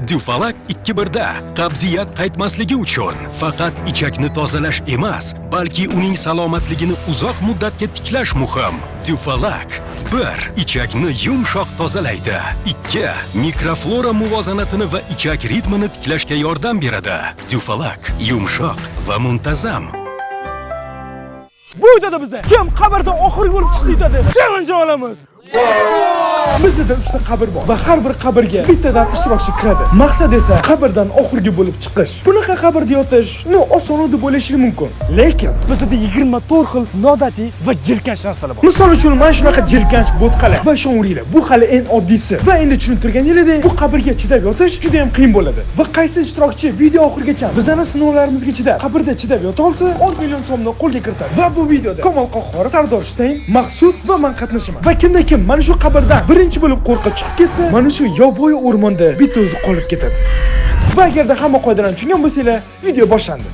Dufalak 2-1da qabziyat qaytmasligi uchun faqat ichakni tozalash emas, balki uning salomatligini uzoq muddatga tiklash muhim. Dufalak 1. Ichakni yumshoq tozalaydi. 2. Mikroflora muvozanatini va ichak ritmini tiklashga yordam beradi. Dufalak yumshoq va muntazam. Bu videoda biza kim qabrdan oxirgi bo'lib chiqsa yutadi challenge olamiz. Bizda 3 ta qabr bor va har bir qabrga bittadan ishtirokchi kiradi. Maqsad esa qabrdan oxirgi bo'lib chiqish. Bunaqa qabrda yotish oson deb o'ylashingiz mumkin. Lekin bizda 24 xil noodatiy va jirkanch narsalar bor. Misol uchun mana shunaqa jirkanch bo'tqalar va shonurilar. Bu hali eng oddiysi. Va endi tushuntirganingizdek, bu qabrga chidab yotish juda ham qiyin bo'ladi. Va qaysi ishtirokchi video oxirigacha bizning sinovlarimizga chidab qabrda chidab yota olsa, 10 million so'mni qo'lga kiritadi. Va bu videoda Kamol Qahhor, Sardor Shtayn, Maqsud va men qatnashaman. Va kimda kim mana shu qabrdan birinchi bo'lib qo'rqib chiqib ketsa, mana shu yovvoyi o'rmonda bitta o'zi qolib ketadi. Va agarda hamma qoidalarni tushungan bo'lsanglar, video boshlandi.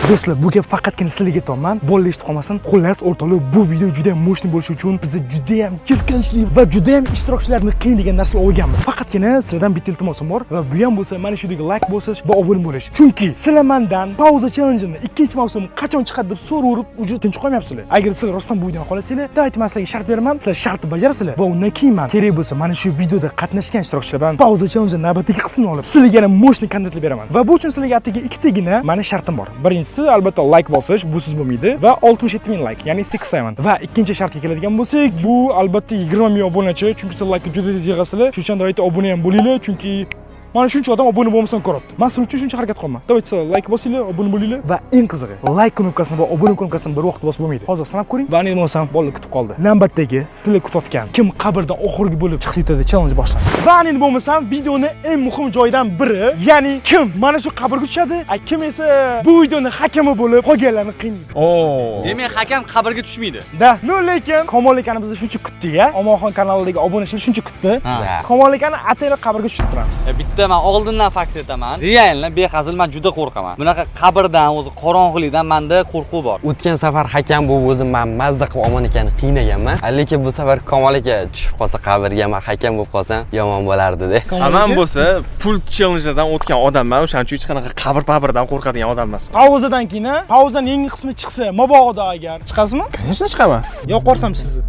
Do'stlar, bu gap faqatgina sizlarga aytaman. Bolalar eshitib qolmasin. Xullas, o'rtoqlar, bu video juda ham mo'shni bo'lishi uchun biz juda ham jirkanchli va juda ham ishtirokchilarni qiynaydigan narsalar olganmiz. Faqatgina sizlardan bitta iltimosim bor va bu ham bo'lsa mana shu videoga like bosish va obuna bo'lish. Chunki sizlar mendan pauza challenge-ni ikkinchi mavsum qachon chiqadi deb so'raverib, ujur tinch qo'ymayapsizlar. Agar sizlar rostdan bu videoni xohlasanglar, davayt men sizlarga shart beraman. Sizlar shartni bajarasizlar va undan keyin men kerak bo'lsa mana shu videoda qatnashgan ishtirokchilar bilan pauza challenge navbatdagi qismini olib, sizlarga yana mo'shni kontentlar beraman. Va bu uchun sizlarga atigi ikkitagina mana shartim bor. Birinchisi albatta like bosish, busiz bo'lmaydi va 67 ming like, ya'ni 67. Va ikkinchi shartga keladigan bo'lsak, bu albatta 20 ming obunachi, chunki sizlar like juda tez yig'asizlar. Shu uchun davayt obuna ham bo'linglar, chunki mana shuncha odam obuna bo'lmasdan ko'ribdi. Men sizlar uchun shuncha harakat qilaman. Davayt sizlar like bosinglar, obuna bo'linglar va eng qizig'i, like knopkasini va obuna knopkasini bir vaqt bosib bo'lmaydi. Hozir sanab ko'ring. Va endi bo'lsam, bolalar kutib qoldi. Navbatdagi sizlar kutayotgan kim qabrdan oxirgi bo'lib chiqsa yutadi challenge boshlandi. Va endi bo'lmasam, videoni eng muhim joyidan biri, ya'ni kim mana shu qabrga tushadi, kim esa bu videoni hakami bo'lib qolganlarni qiynaydi. Demak, hakam qabrga tushmaydi. Da, lekin Kamol akani biz shuncha kutdik-a. Omonxon kanalidagi obunachilar shuncha kutdi. Kamol akani ataylab qabrga tushirtiramiz. Bitta men oldindan fakt aytaman. Realni behazil men juda qo'rqaman. Bunaqa qabrdan, o'zi qorong'ulikdan menda qo'rquv bor. O'tgan safar hakam bo'lib o'zim men mazza qilib Omon akani qiynaganman. Lekin bu safar Kamol aka tushib qolsa qabrga men hakam bo'lib qolsam yomon bo'lardi-da. Aman bo'lsa, pul challenge'dan o'tgan odamman, o'shaning uchun hech qanaqa qabr-pabrdan qo'rqadigan odam emasman. Pauzadan keyin, pauzaning yangi qismi chiqsa, mabodo agar chiqasizmi? Конечно chiqaman. Yo'qorsam sizni.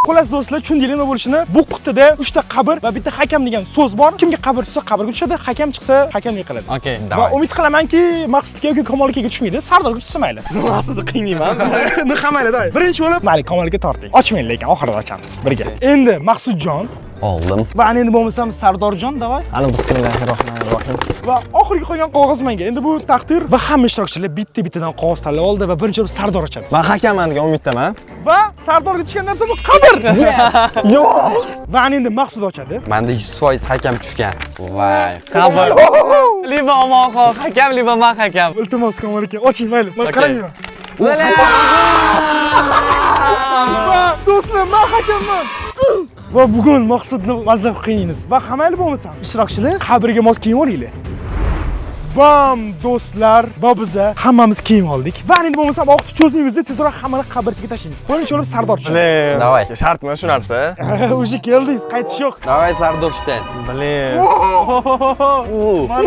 Xullas do'stlar, tushundinglar nima bo'lishini? Bu qutida 3 ta qabr va bitta hakam degan so'z bor. Kimga qabr tushsa qabrga tushadi, hakam chiqsa hakamga qiladi. Okay, va umid qilamanki, Maqsudga yoki Kamol akaga tushmaydi, Sardorga tushsa mayli. Men sizni qiynayman. Nixamayli, doy. Birinchi bo'lib, mayli Kamol aka torting. Ochmang, lekin oxirida ochamiz birga. Endi Maqsudjon oldim. Va endi bo'lmasam Sardorjon, davay. Ana bismillahirrohmanirrohim. Va oxirgi qolgan qog'oz menga. Endi bu taqdir va hamma ishtirokchilar bitta-bittadan qog'oz tanlab oldi va birinchi bo'lib Sardor ochadi. Men hakamman degan umiddaman. Va Sardorga tushgan narsa bu qabr. Yo'q. Va endi Maqsud ochadi. Menda 100% hakam tushgan. Voy, qabr. Liba Omonxon hakam, liba men hakam. Iltimos Kamol aka, oching mayli. Men qarayman. Va do'stlar, men hakamman. Va bugun Maqsudni mazza qiynaymiz. Va hammali bo'lmasam, ishtirokchilar qabrga mos kiyim olinglar. Bam do'stlar, va biz hammamiz kiyim oldik. Va endi bo'lmasam vaqtni cho'zmaymizda, tezroq hammani qabrchiga tashlaymiz. Birinchi bo'lib Sardorchi. Davay. Shartmi shu narsa? O'sha keldingiz, qaytish yo'q. Davay Sardor Shtayn.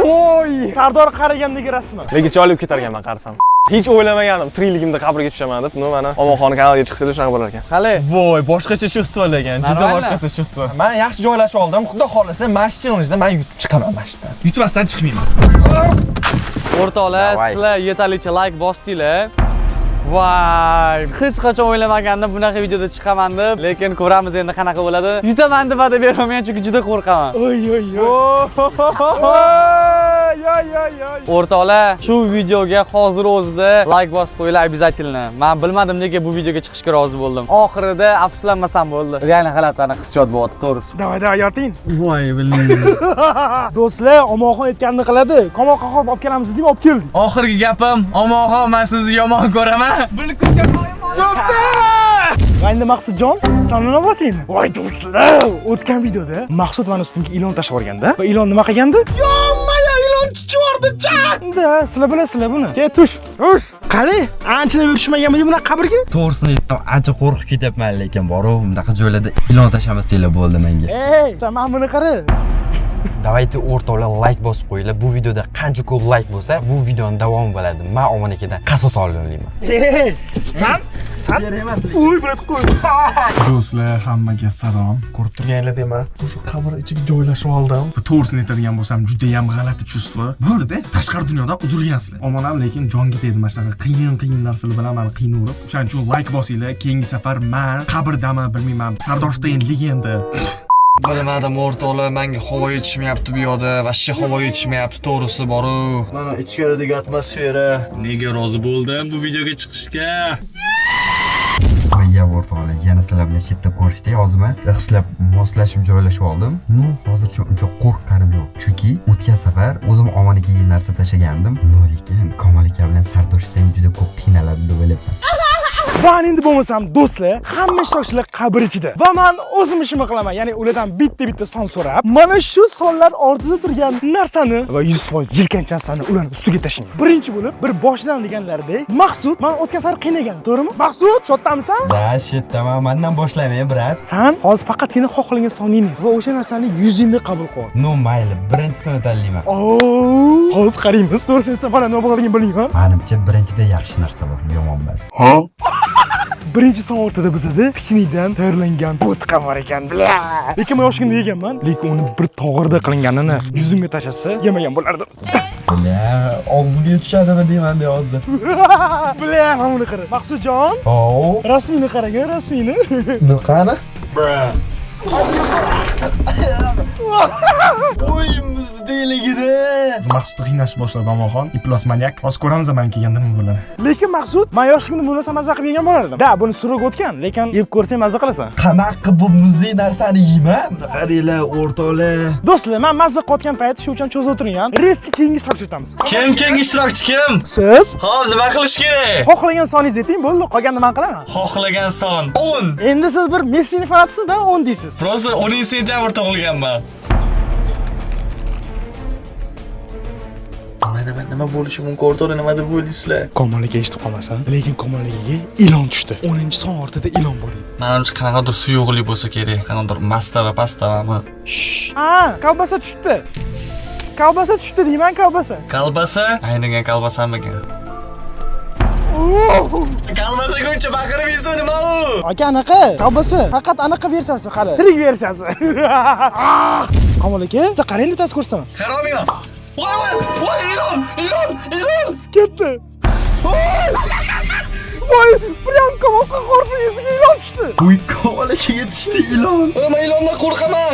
Voy! Sardor qaragandagi rasmi. Lekin olib ketarganman qarasam. Hech o'ylamagandim, tirikligimda qabrga tushaman deb. Mana Omonxon kanaliga chiqsanglar shunaqa bo'lar ekan. Qale? Voy, boshqacha chuvство lekin, juda boshqacha chuvство. Men yaxshi joylashib oldim. Xudo xolasa, mana shu challenge'da men yutib chiqaman mana shundan. Yutmasdan chiqmayman. O'rtoqlar, sizlar yetarlicha like bosdinglar. Voy, hech qachon o'ylamagandim bunaqa videoda chiqaman deb, lekin ko'ramiz endi qanaqa bo'ladi. Yutaman deb va'da beraman, chunki juda qo'rqaman. Oy. O'rtoqlar, shu videoga hozir o'zida like bosib qo'yinglar обязательно. Men bilmadim nega bu videoga chiqishga rozi bo'ldim. Oxirida afsuslanmasam bo'ldi. Realni holatlarni hissiyot bo'lyapti, to'g'risi. Davay, yoting. Voy, bilmayman. Do'stlar, Omonxon aytganini qiladi. Kamol Qahhor olib kelamiz deb olib keldik. Oxirgi gapim, Omonxon, men sizni yomon ko'raman. Bilib ko'rgan yo'qda. Va endi Maqsudjon, sana nima bo'lding? Voy do'stlar, o'tgan videoda Maqsud mana ustimga ilon tashlab yuborganda va ilon nima qilgandi? Yonmaya ilon chiqib Da, sizlar bilasizlar buni. Ke tush. Qani? Anchadan yurishmaganmidi bunaqa qabrga? To'g'risini aytsam, ancha qo'rqib ketyapman, lekin boru bunaqa joylarda ilon tashlamasanglar bo'ldi menga. Ey, sen mana buni qara. Davayte o'rtoqlar like bosib qo'yinglar. Bu videoda qancha ko'p like bo'lsa, bu videoning davomi bo'ladi. Men Omonikidan qasos olganman. San? Uy, brat qo'y. Do'stlar, hammaga salom. Ko'rib turganlaringlar, o'sha qabr ichiga joylashib oldim. Bu to'g'risini aytadigan bo'lsam, juda ham g'alati chuvstvo. Bo'ldi-da, tashqari dunyoda uzilgansizlar. Omonam, lekin jonga tegdi mana shunaqa qiyin narsalar bilan meni qiynaverib. O'shaning uchun like bosinglar. Keyingi safar men qabrdami, bilmayman, Sardorsteyn legenda. Bilmadim o'rtoqlar, menga havo yetishmayapti bu yoqda, vashcha havo yetishmayapti, to'g'risi boru. Mana ichkaridagi atmosfera. Nega rozi bo'ldim bu videoga chiqishga? Voy o'rtoqlar, yana sizlar bilan chetda ko'rishdi, yozman. Yaxshilab moslashib joylashib oldim. Hozircha uncha qo'rqqanim yo'q. Chunki o'tgan safar o'zim Omonikiga narsa tashagandim. Lekin Komol aka bilan Sardorsteyn juda ko'p qiynaladi deb o'ylayapman. Va endi bo'lmasam do'stlar, hamma ishtirokchilar qabr ichida. Va men o'zim ishimni qilaman, ya'ni ulardan bitta son so'rab, mana shu sonlar ortida turgan narsani va 100% yelkanchi narsani ularning ustiga tashlayman. Birinchi bo'lib, bir boshdan deganlaridek, Maqsud men o'tgan safar qiynagan, to'g'rimi? Maqsud, shodamisan? Da, shetdaman, mendan boshlayman, brat. Sen hozir faqatgina xohlagan soningni va o'sha narsani 100ingni qabul qil. No, mayli, birinchisini tanlayman. Hozir qaraymiz. To'g'risini aytsam, mana nima bo'lganligini bilmayman. Menimcha birinchida yaxshi narsa bor, yomon emas. Birinchi son o'rtada bizada pichnikdan tayyorlangan bo'tqa bor ekan, bla. Lekin men yoshligimda yeganman, lekin uni bir tog'irda qilinganini yuzimga tashlasa, yemagan bo'lardim. Bla, og'zimga tushadimi deyman hozir. Bla, mana buni qara. Maqsudjon. Rasmini qarang, rasmini. Qani? O'yimiz deyligida. Maqsudni qiynashni boshladi Omonxon. Iplos manyak. Hozir ko'ramiz men kelganda nima bo'ladi. Lekin Maqsud, men yoshligimda buni maza qilib yegan bo'lardim. Da, buni surib o'tgan, lekin yeb ko'rsang maza qilasan. Qanaqa bu muzli narsani yeyman? Qaranglar, o'rtoqlar. Do'stlar, men maza qotgan payt shu uchun cho'zib o'tiring. Resti keyingi ishtirokchi etamiz. Kim ishtirokchi kim? Siz Hozir nima qilish kerak? xohlagan soningizni ayting, bo'ldi, qolganini men qilaman. Xohlagan son 10. Endi siz bir Messini fanatisizda 10 deysiz. Prosta 10 sentyabr tug'ilganman. Nima bo'lishi mumkin o'rtoqlar, nima deb o'ylaysizlar? Komoliga eshitib qolmasan, lekin Komoliga ilon tushdi. 10-son ortida ilon bor edi. Menimcha qanaqadir suyuqlik bo'lsa kerak, qanaqadir masta va pastavami. Kolbasa tushdi. Kolbasa tushdi deyman, kolbasa. Kolbasa? Aynigan kolbasamikan? Kolbasaguncha baqirib yeysan nima u? Aka anaqa, kolbasa, faqat anaqa versiyasi qara. Tirik versiyasi. Komol aka, bitta qarang, bittasi ko'rsaman. Qarolmayman. Voy, ilon! Ketdi. Voy, prям Komol qorni yuziga ilon tushdi. Uy, Komol akaga tushdi ilon. Men ilondan qo'rqaman.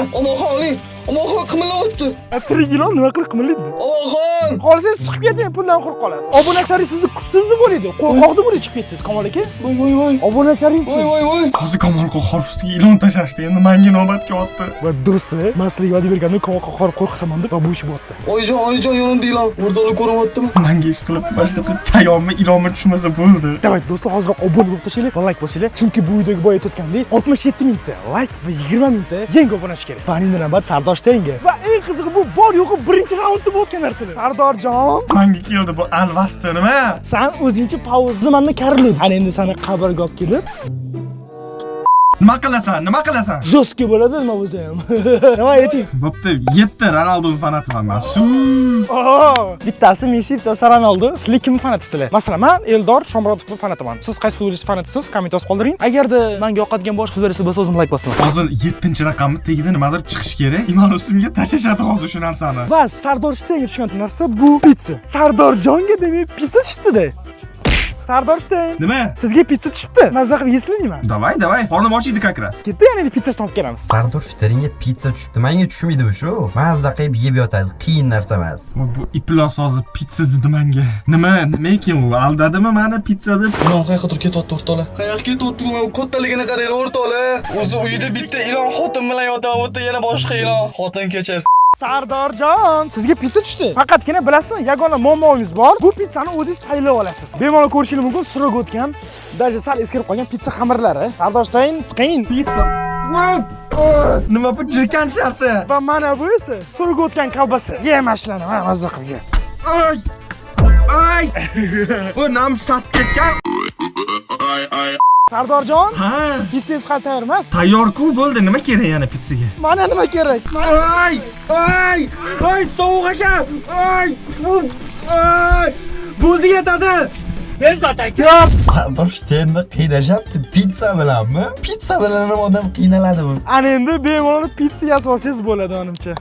Omonxon qimilyapti. Tirik ilon nima qilib qimillaydi? Omonxon! Qolsangiz chiqib keting, puldan quruq qolasiz. Obunachilaringiz sizni kuchsiz deb o'ylaydi. Qo'rqoqda bo'lib chiqib ketasiz, Komol aka. Voy. Obunachilaring. Voy. Hozir Komol Qo'qor ustiga ilon tashlashdi. Endi menga navbat kelyapti. Va do'stlar, men sizlarga va'da bergandim, Komol Qo'qor qo'rqitaman deb, va bu ish bo'tdi. Oyijon yonimda ilon. O'rtoqlar ko'ryaptimi? Menga ish qilib, boshqa chayonmi, ilonmi tushmasa bo'ldi. Davay do'stlar, hozir obuna bo'lib tashlaylik va like bosinglar. Chunki bu videoga boya aytayotgandek 67 mingta like va 20 mingta yangi obunachi kerak. Va endi navbat Sardorsteynga. Va eng qizig'i bu bor yo'g'i birinchi raundda bo'layotgan narsalar. Sardorjon, Menga keldi bu alvasti nima? sen o'zingcha pauzda menni karlud. Ana endi seni qabrga olib kelib, Nima qilasan? jo'ski bo'ladi nima bo'lsa ham. Nima ayting? Bo'pti, 7 Ronaldo fanatiman men. Bittasi Messi, bittasi Ronaldo. Sizlar kim fanatisizlar? Masalan, men Eldor Shomurodov fanatiman. Siz qaysi futbolchi fanatisiz? Komment yozib qoldiring. Agarda menga yoqadigan boshqa futbolchi bo'lsa, o'zim like bosaman. Hozir 7-raqamni tagida nimadir chiqish kerak. Iman ustimga tashashadi hozir shu narsani. Va Sardorsteynga tushgan narsa bu pitsa. Sardorjonga demak pitsa tushdi-da. Sardorsteyn. Nima? Sizga pitsa tushibdi. Mazza qilib yeysizmi deyman? Davay. Qornim ochiydi как раз. Ketdi, ya'ni pizzasini olib kelamiz. Sardorsteynga pizza tushibdi. Menga tushmaydi bu shu. Mazza qilib yeb yotadi. Qiyin narsa emas. Bu iplos hozir pizza dedi menga. Nima ekan u? Aldadimi meni pizza deb? Ilon qayergadir ketyapti o'rtoqlar. Qayerga ketyapti bu kattaligini qaranglar o'rtoqlar. O'zi uyida bitta ilon xotin bilan yotaman, o'ta yana boshqa ilon. Xotin kechir. Sardorjon, sizga pizza tushdi. Faqatgina bilasizmi, yagona muammoingiz bor. Bu pizzani o'zingiz saylab olasiz. Bemalol ko'rishingiz mumkin, surib o'tgan, darajada sal eskirib qolgan pizza xamirlari. Sardorsteyn, qiyin pizza. Nima bu jirkanch narsa? Va mana bu esa surib o'tgan kolbasa. Ye mashinani, mazza qilib ye. Ay! Bu nam sasib ketgan. Sardorjon, Ha, pitsangiz hali tayyor emas. tayyor-ku bo'ldi. Nima kerak yana pizzaga? Mana nima kerak? Ay! Ay! Ay, sovuq ekan. Ay! Ay! Bo'ldi yetadi. Sardor Shtenni qiynashyapti pizza bilanmi? Pizza bilan ham odam qiynaladi bu. Ana endi bemalol pitsa yasasangiz bo'ladi menimcha.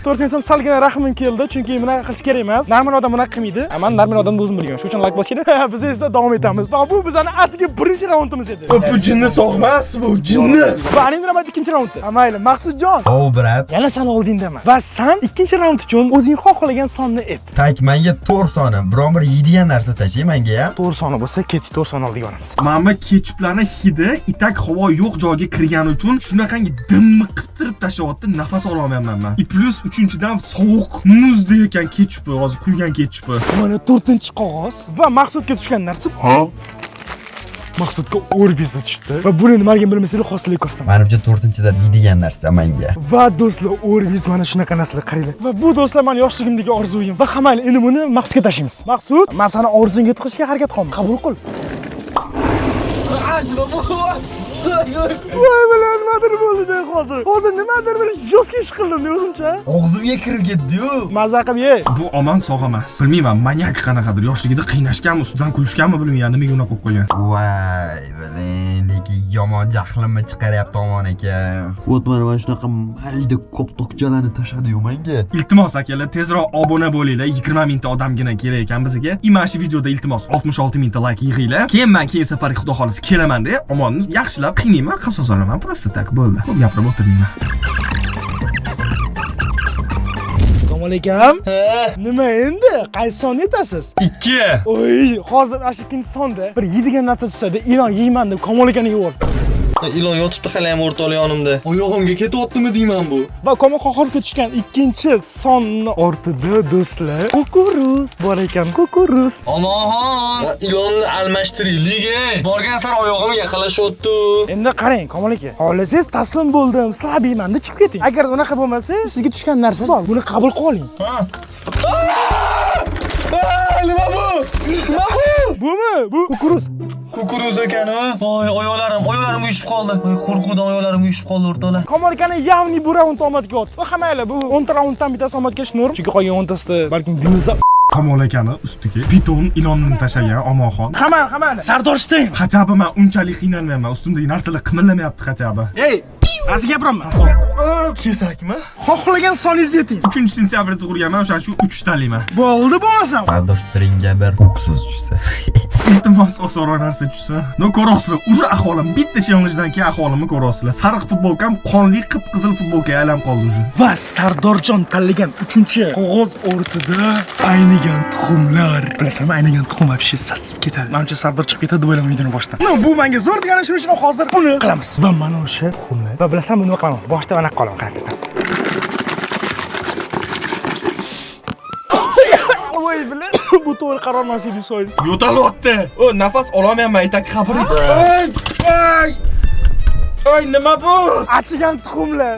To'g'risini aytsam salgina rahmim keldi, chunki bunaqa qilish kerak emas. Narmin odam bunaqa qilmaydi. Men narmin odamni o'zim bilgan. Shuning uchun like bosishni. Biz esa davom etamiz. Va bu bizning atigi birinchi raundimiz edi. Bu jinni sog'mas, bu jinni. Va endi nima ikkinchi raundda? Mayli, Maqsudjon. O brat, Yana san oldingdaman. Va san ikkinchi raund uchun o'zing xohlagan sonni ayt. tak menga 4 soni, biron bir yeydigan narsa tashay menga ham. 4 soni bo'lsa, ketik 4 soni oldiga olamiz. Mana ketchuplarning hidi itak havo yo'q joyga kirgani uchun shunaqangi dimni qirib tashlayapti, nafas ola olmayman men. Plus uchinchidan sovuq muzdek ekan ketchupi, hozir quygan ketchupi. Mana 4-qog'oz va Maqsudga tushgan narsa. Maqsudga o'rbizda tushdi. Va buni nimaga bilmasanglar hosili ko'rsin. Menimcha 4-dan yeydigan narsa menga. Va do'stlar, o'rbiz mana shunaqa narsalar qaranglar. Va bu do'stlar meni yoshligimdagi orzuyim. Va hamma endi buni Maqsudga tashlaymiz. Maqsud, men seni orzungga yetishga harakat qilaman. Qabul qil. Voy bilan nimadir bo'ldi hozir. Hozir nimadir bir jo'ska ish qildim o'zimcha. Og'zimga kirib ketdi-yu. Maza qilib ye. Bu omon sog' emas. Bilmayman, manyak qanaqadir. Yoshligida qiynashganmi, ustidan kulishganmi bilmayman, nimaga unaqa qo'yib qo'ygan. Voy, lekin yomon jahlimni chiqaryapti omon aka. O't mana shunaqa mayda ko'p to'qchalarni tashadi-yu menga. Iltimos akalar, tezroq obuna bo'linglar. 20 mingta odamgina kerak ekan bizga. Mana shu videoda iltimos 66 mingta like yig'inglar. Keyin men keyin safar xudo xolisi kelaman-da, omonni yaxshilab qiynayman, qasos olaman, просто tak bo'ldi. Ko'p gapirib o'tirmayman. Assalomu alaykum. Nima endi? Qaysi sonni aytasiz? 2. Oy, hozir ana shu ikkinchi sonda bir yeydigan narsa tushsa-da, ilon yeyman deb Komol akani yeyordi. Ilon yotibdi hali ham o'rtoqli yonimda. Oyog'imga ketyaptimi deyman bu. Va Komol qo'qorga tushgan ikkinchi sonni ortida do'stlar, kukuruz bor ekan, kukuruz. Omonxon, ilonni almashtiraylik. Borgan sari oyog'imga yaqinlashyapti. Endi qarang, Komol aka, xohlasangiz taslim bo'ldim, sizlar beyman deb chiqib keting. Agar unaqa bo'lmasa, sizga tushgan narsa bor, buni qabul qiling. Ha. Nima bu? Nima bu? Bumi? Bu kukuruz. Kukuruz ekan, ha? Voy, oyoqlarim uyushib qoldi. Voy, qo'rquvdan oyoqlarim uyushib qoldi o'rtoqlar. Komol akani yavni bu raund omadga o'tdi. Va hammaylar bu 10 ta raunddan bittasi omadga kelish norm. Chunki qolgan 10 tasida balkim dinozavr Kamol akani ustiga piton ilonni tashlagan Omonxon. Hamma. Sardor Shten. Xatabi men unchalik qiynalmayman. Ustimdagi narsalar qimirlamayapti xatabi. Ey, asli gapiraman. Kesakmi? Xohlagan soningizni ayting. 3-sentyabrda tug'ilganman, o'shaning uchun 3 talayman. Bo'ldi bo'lmasam. Sardor Shtenga bir o'ksiz tushsa. Iltimos osonroq narsa tushsa. No ko'rasizlar, o'sha ahvolim bitta challengedan keyin ahvolimni ko'rasizlar. Sariq futbolkam qonli qip-qizil futbolkaga aylanib qoldi o'sha. Va Sardorjon tanlagan 3-qog'oz o'rtida aynigan tuxumlar. Bilasizmi, aynigan tuxum вообще sasib ketadi. Menimcha Sardor chiqib ketadi deb o'yladim videoni boshdan. No, bu menga zo'r degani shuning uchun hozir buni qilamiz. Va mana o'sha tuxumlar. Va bilasizmi, buni nima qilaman? Boshda anaqa qolaman, qarang. Voy bilan bu to'g'ri qaror emas edi so'yiz. Yo'talyapti. O, nafas ololmayman, aytak qabri. Ay, nima bu? Achigan tuxumlar.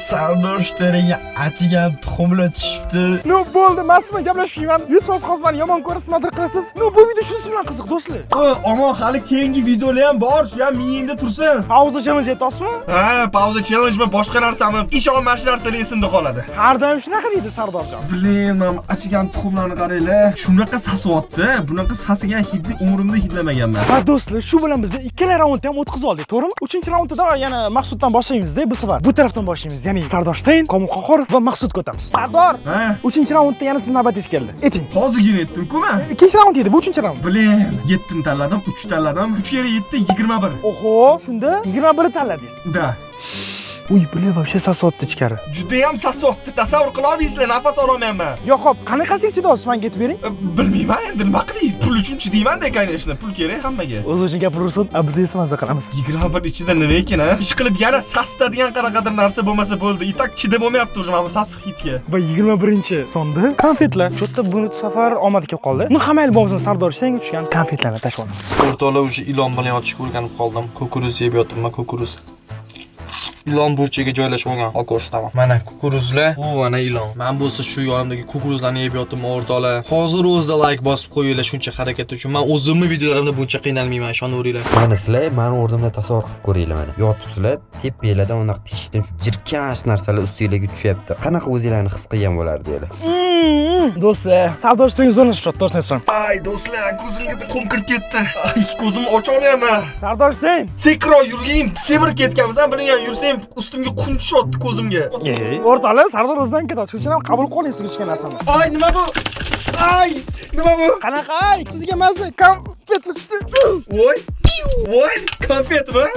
Sardor Shtenga achigan tuxumlar tushibdi. No, bo'ldi, emasmi? Gaplashmayman. 100% hozir meni yomon ko'rasiz, nimadir qilasiz. No, bu video shunisi bilan qiziq, do'stlar. O, omon hali keyingi videolar ham bor, shu ham miyingda tursin. Pauza challenge aytasizmi? Ha, pauza challenge boshqa narsami? Ishonmas narsalar esimda qoladi. Har doim shunaqa deydi Sardorjon. Bilaman, achigan tuxumlarni qaranglar. Shunaqa sasyapti. Bunaqa sasigan hidni umrimda hidlamaganman. Va do'stlar, shu bilan biz ikkala raundni ham o'tkazib oldik, to'g'rimi? 3-raundda yana Maqsuddan boshlaymiz-da, bu safar. Bu tarafdan boshlaymiz. Ya'ni Sardor Shten, Komil Qo'qorov va Maqsudga o'tamiz. Sardor, Ha? 3-raundda yana siz navbatingiz keldi. Ayting. Hozirgina aytdim-ku men. Ikkinchi raund edi, bu 3-raund. Bilin, 7 ni tanladim, 3 tanladim. 3 kere 7 21. Oho, shunda 21 tanladingiz. Da. Uy, bular вообще sasotdi ichkari. Juda ham sasyapti. Tasavvur qila olasizlar, nafas ololmayman. Yo'q, xo'p, qanaqasiga chidasiz, menga aytib bering. Bilmayman, endi nima qilay? Pul uchun chidayman-da, конечно. Pul kerak hammaga. O'z uchun gapiraversin, biz esa maza qilamiz. 21 ichida nima ekan, ha? Ish qilib yana sasitadigan qanaqadir narsa bo'lmasa bo'ldi. Itak chidab bo'lmayapti o'sha mana sassiq hidga. Va 21-sonda konfetlar. Cho'tta buni safar omad kelib qoldi. Uni hamma bo'lsin Sardor Shtenga tushgan konfetlarni tashlab olamiz. O'rtoqlar, o'sha ilon bilan yotishga o'rganib qoldim. Kukuruz yeb yotibman, kukuruz. ilon burchiga joylashib olgan. Hop ko'rsataman. Mana kukuruzlar, u mana ilon. Men bo'lsa shu yonimdagi kukuruzlarni yeb yotibman o'rtoqlar. Hozir o'zida like bosib qo'yinglar shuncha harakat uchun. Men o'zimni videolarimda buncha qiynalmayman, ishonaveringlar. Mana sizlar meni o'rnimda tasavvur qilib ko'ringlar mana. Yotibsizlar, tepanglardan unaqa teshikdan jirkanch narsalar ustingizga tushyapti. Qanaqa o'zinglarni his qilgan bo'lardinglar? Do'stlar, savdo ishingiz o'rnashib do'stlar. Ay do'stlar, ko'zimga bir qum kirib ketdi. Ay ko'zimni ocha olmayapman. Sardor Hussein. Sekroq yurgim, semirib ketganmisan, bilingan yursam ustimga qum tushotdi ko'zimga. O'rtoqlar, Sardor o'zidan ketadi. Shuning uchun ham qabul qiling sizga tushgan narsani. Ay nima bu? Ay nima bu? Qanaqa? Sizga mazza konfet tushdi. Voy. Voy, konfetmi?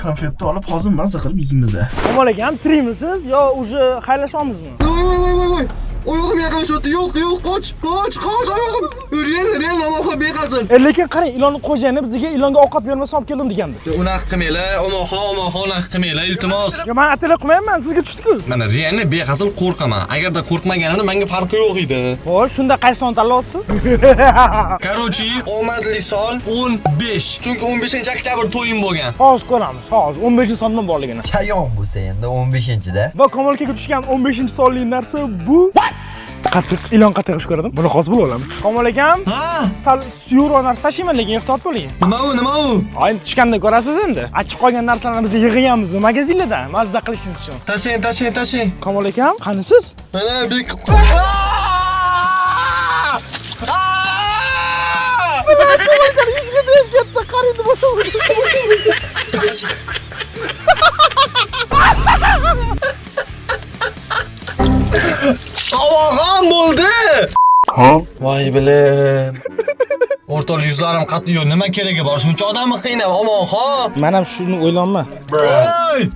Konfetni olib hozir mazza qilib yeymiz. Omon akam, tirimisiz yo уже xayrlashamizmi? Voy. Oyog'im yaqinlashyapti. Yo'q, qoch, oyog'im. Real omoxon beqasın. Lekin qarang, ilonni qo'jayini bizga ilonga ovqat bermasa olib keldim degandim. Unaqa qilmanglar, omoxon unaqa qilmanglar, iltimos. Yo, men atala qilmayman, sizga tushdi-ku. Mana realni beqasam qo'rqaman. Agarda qo'rqmaganimda menga farqi yo'q edi. Xo'sh, shunda qaysi son tanlaysiz? Короче, omadli son 15. Chunki 15-oktyabr to'yim bo'lgan. Hozir ko'ramiz. Hozir 15-sondan borligini. Chayon bo'lsa endi 15-da. Va Komolkaga tushgan 15-sonli narsa bu. Qatiq, ilon qatiq ish ko'radim. Buni hozir bilib olamiz. Komol akam, sal suyuqroq narsa tashiyman, lekin ehtiyot bo'ling. Nima u? Endi tushganda ko'rasiz endi. Achib qolgan narsalarni biz yig'yapmiz magazinlarda, mazza qilishingiz uchun. Tashing. Komol akam, qani siz? Mana bek. Omoxon bo'ldi. Voy bilim. O'rtoq yuzlarim qat'iy yo'q. Nima keragi bor? Shuncha odamni qiynab omoxon. Men ham shuni o'ylayman.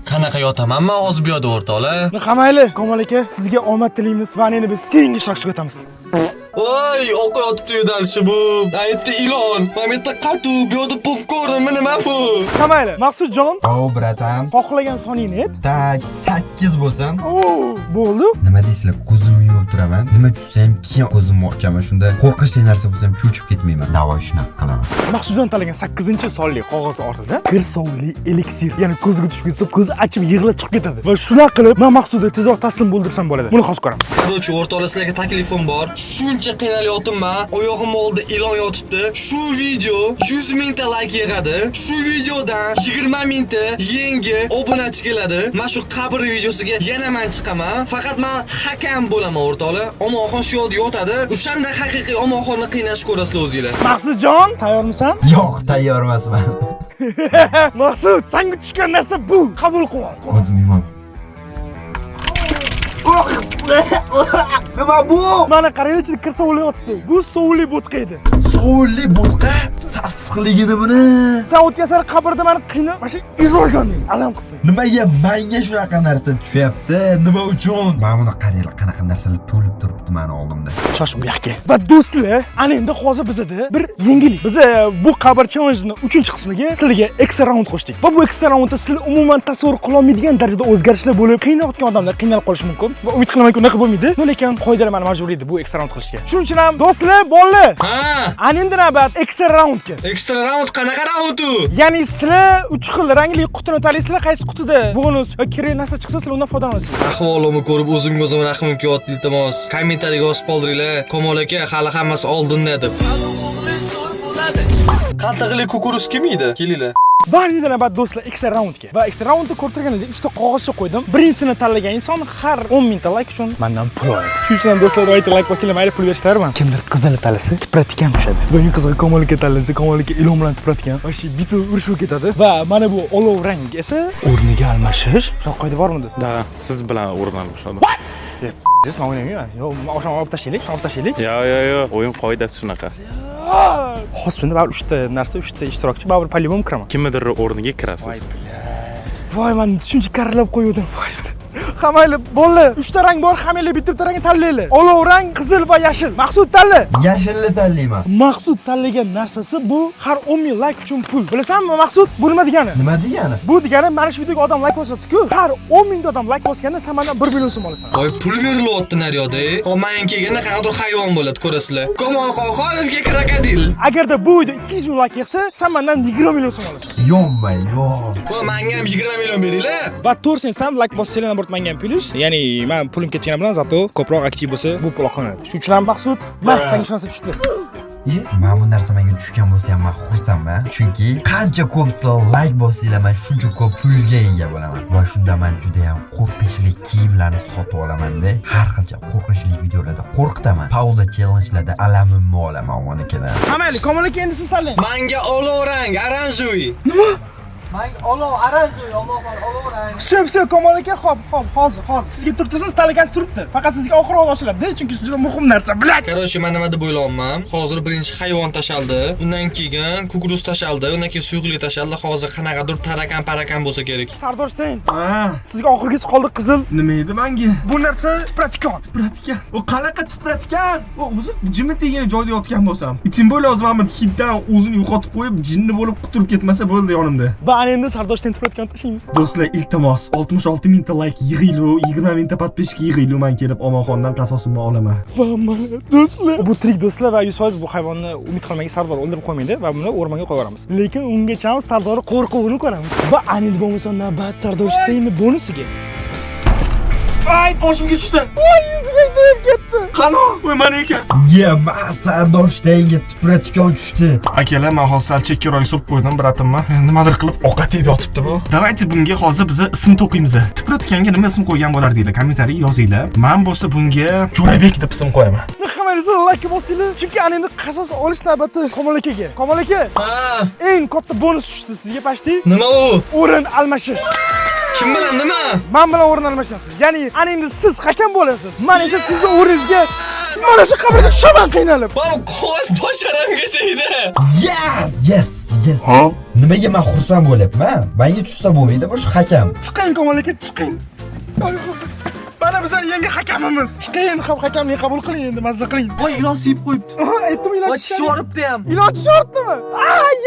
Qanaqa yotaman men hozir bu yerda o'rtoqlar? Qamayli, Komol aka, sizga omad tilaymiz. Va endi biz keyingi ishtirokchiga o'tamiz. Voy, o'qiyotibdi yo'dalishi bu. Aytdi ilon. Mana bu yerda qartu, bu yerda popkorn, nima bu? Qamayli, Maqsudjon. O, bratan. Xohlagan soningni ayt. Tak 8 bo'lsin. Bo'ldi. Nima deysizlar? Ko'zimni yumib turaman. Nima tushsa ham keyin ko'zimni ochaman. Shunda qo'rqinchli narsa bo'lsa ham cho'chib ketmayman. Davoy shunaqa qilaman. Maqsudjon tanlagan 8-sonli qog'oz ortida kir sovli eliksir, ya'ni ko'zga tushib ketsa, ko'zi achib yig'lab chiqib ketadi. Va shunaqa qilib, men Maqsudga tezroq taslim bo'ldirsam bo'ladi. Buni hozir ko'ramiz. Короче, o'rtoqlar, sizlarga taklifim bor. Shuncha qiynalyapman. Oyog'im oldida ilon yotibdi. Shu video 100 mingta like yig'adi. Shu videodan 20 mingta yangi obunachi keladi. Mana shu qabr videosiga yana men chiqaman. Faqat men hakam bo'laman o'rtoqlar. Omoxon shu yerda yotadi. O'shanda haqiqiy omoxonni qiynashni ko'rasizlar o'zingizlar. Maqsudjon, tayyormisan? Yo'q, tayyor emasman. Maqsud, senga tushgan narsa bu. Qabul qil. Ko'zimni yumib. Nima bu? Mana qarang, ichida kir sovli yotibdi. Bu sovli bo'tqa edi. Sovli bo'tqa? Sassiqligini buni. Sen o'tgan sari qabrda meni qiynab, mana shu izolganding. Alam qilsin. Nimaga menga shunaqa narsa tushyapti? Nima uchun? Mana buni qaranglar, qanaqa narsalar to'lib turibdi meni oldimda. Shosh bu yoqqa. Va do'stlar, ana endi hozir bizda bir yangilik. Biz bu qabr challenge-ni 3-qismiga sizlarga extra round qo'shdik. Va bu extra roundda sizlar umuman tasavvur qila olmaydigan darajada o'zgarishlar bo'lib, qiynayotgan odamlar qiynalib qolishi mumkin. Va umid qilamanki, unaqa bo'lmaydi. Lekin qoidalar meni majbur edi bu extra round qilishga. Shuning uchun ham do'stlar, bolalar, ana endi navbat extra roundga. Extra round qanaqa round u? Ya'ni sizlar 3 xil rangli qutini tanlaysizlar, qaysi qutida bonus yoki kerak narsa chiqsa, sizlar undan foydalanasizlar. Ahvolimni ko'rib o'zimga o'zim rahmim kelyapti, iltimos. Kommentariyaga yozib qoldiringlar. Komol aka hali hammasi oldinda deb. Qantiqli kukuruz kim edi? Kelinglar. Va endi navbat do'stlar extra roundga. Va extra roundda ko'rtirganingizda 3 ta qog'ozcha qo'ydim. Birinchisini tanlagan inson har 10 mingta like uchun mendan pul oladi. Shuning uchun do'stlar, do'yta like bosinglar, mayli pul berishlarman. Kimdir qizil tanlasa, tipratikan tushadi. Va eng qizig'i Komolga tanlansa, Komolga ilon bilan tipratikan. Va shu bitta urushib ketadi. Va mana bu olov rang esa o'rniga almashish. Shu qoida bormidi? Da, siz bilan o'rin almashadi. Siz men o'ynamayman. Yo'q, o'shani olib tashlaylik, Yo'q, o'yin qoidasi shunaqa. Hozir shunda baribir 3 ta narsa, 3 ta ishtirokchi baribir polygon kiraman. Kimnidir o'rniga kirasiz. Voy, men shuncha karralab qo'ydim. Voy. Hamayli, bolalar, 3 ta rang bor, hamaylar bitta rangni tanlaylar. Olov rang, qizil va yashil. Maqsud tanla. Yashilni tanlayman. Maqsud tanlagan narsasi bu har 10 ming like uchun pul. Bilasanmi Maqsud? Bu nima degani? Nima degani? Bu degani mana shu videoga odam like bosadi-ku, har 10 ming odam like bosganda sen mendan 1 million so'm olasan. Voy, pul berilyapti naryoqda. Men kelganda qanaqadir hayvon bo'ladi, ko'rasizlar. Komol Qo'xonovga krokodil. Agarda bu video 200 ming like yig'sa, sen mendan 20 million so'm olasan. Yonmay, yo'q. Voy, menga ham 20 million beringlar. Va to'g'risini ham like bossanglar nabort menga ham plyus. Ya'ni men pulim ketgani bilan zato ko'proq aktiv bo'lsa, bu pul oqlanadi. Shuning uchun ham Maqsud, senga ishonsa tushdi. Men bu narsa menga tushgan bo'lsa ham men xursandman. Chunki qancha ko'p sizlar like bossanglar, men shuncha ko'p pulga ega bo'laman. Va shunda men juda ham qo'rqinchli kiyimlarni sotib olaman-da. Har xilcha qo'rqinchli videolarda qo'rqitaman. Pauza challenge'larda alamimni olaman o'nikidan. Hamayli, Komil aka endi siz tanlang. Menga olov rang, oranjoviy. Menga olov oranjoviy, olov rang. Все, Komil aka, hozir. Sizga turibsiz, tanlagan turibdi. Faqat sizga oxir ochiladi, chunki juda muhim narsa, bilak. Короче, men nima deb o'ylayapman? Hozir birinchi hayvon tashaldi, undan keyin kukuruz tashaldi, undan keyin suyuqlik tashaldi. Hozir qanaqadir parakan bo'lsa kerak. Sardor Steyn. Sizga oxirgisi qoldi qizil. Nima edi menga? Bu narsa pratikant. Pratikan. O qanaqa pratikan? O o'zi jimit degan joyda yotgan bo'lsam. Tim bo'la o'zim hiddan o'zini yo'qotib qo'yib, jinni bo'lib quturib ketmasa bo'ldi yonimda. Va ana endi Sardor Steyn pratikant tashlaymiz. Do'stlar, iltimos 66 mingta like yig'iylu, 20 mingta podpishka yig'iylu, men kelib Omonxondan qasosimni olaman. Va mana do'stlar, bu tirik do'stlar va 100% bu hayvonni umid qilmagan Sardor o'ldirib qo'ymaydi va buni o'rmonga qo'yamiz. Lekin ungacha Sardor qo'rquvini ko'ramiz. Va ana endi bo'lmasa navbat Sardor Steynning bonusiga. Ay, boshimga tushdi. Voy, yuziga tegib ketdi. Qani, voy mana ekan. Men Sardor Steynga pratikan tushdi. Akalar, men hozir sal chekkaroq surib qo'ydim, bratimman. Nimadir qilib ovqat yeb yotibdi bu. Davaychi bunga hozir biz ism to'qiymiz. Pratikanga nima ism qo'ygan bo'lardinglar? Kommentariy yozinglar. Men bo'lsa bunga Jo'rabek deb ism qo'yaman. Hammangizga like bosinglar, chunki ana endi qasos olish navbati Komil akaga. Komil aka, eng katta bonus tushdi sizga pashti. Nima u? O'rin almashish. Kim bilan nima? Men bilan o'rin almashasiz. Ya'ni ana endi siz hakam bo'lasiz. Men esa sizning o'rningizga mana shu qabrga tushaman qiynalib. Bu qog'oz bosharamga tegdi. Yes. Nimaga men xursand bo'lyapman? Menga tushsa bo'lmaydi bu hakam. Chiqing Komil aka, chiqing. Mana bizning yangi hakamimiz. Chiqing, hakamlik qabul qiling endi, mazza qiling. Voy, ilon siyib qo'yibdi. Aytdim ilon Chishvoribdi ham. Ilon chishvoribdimi?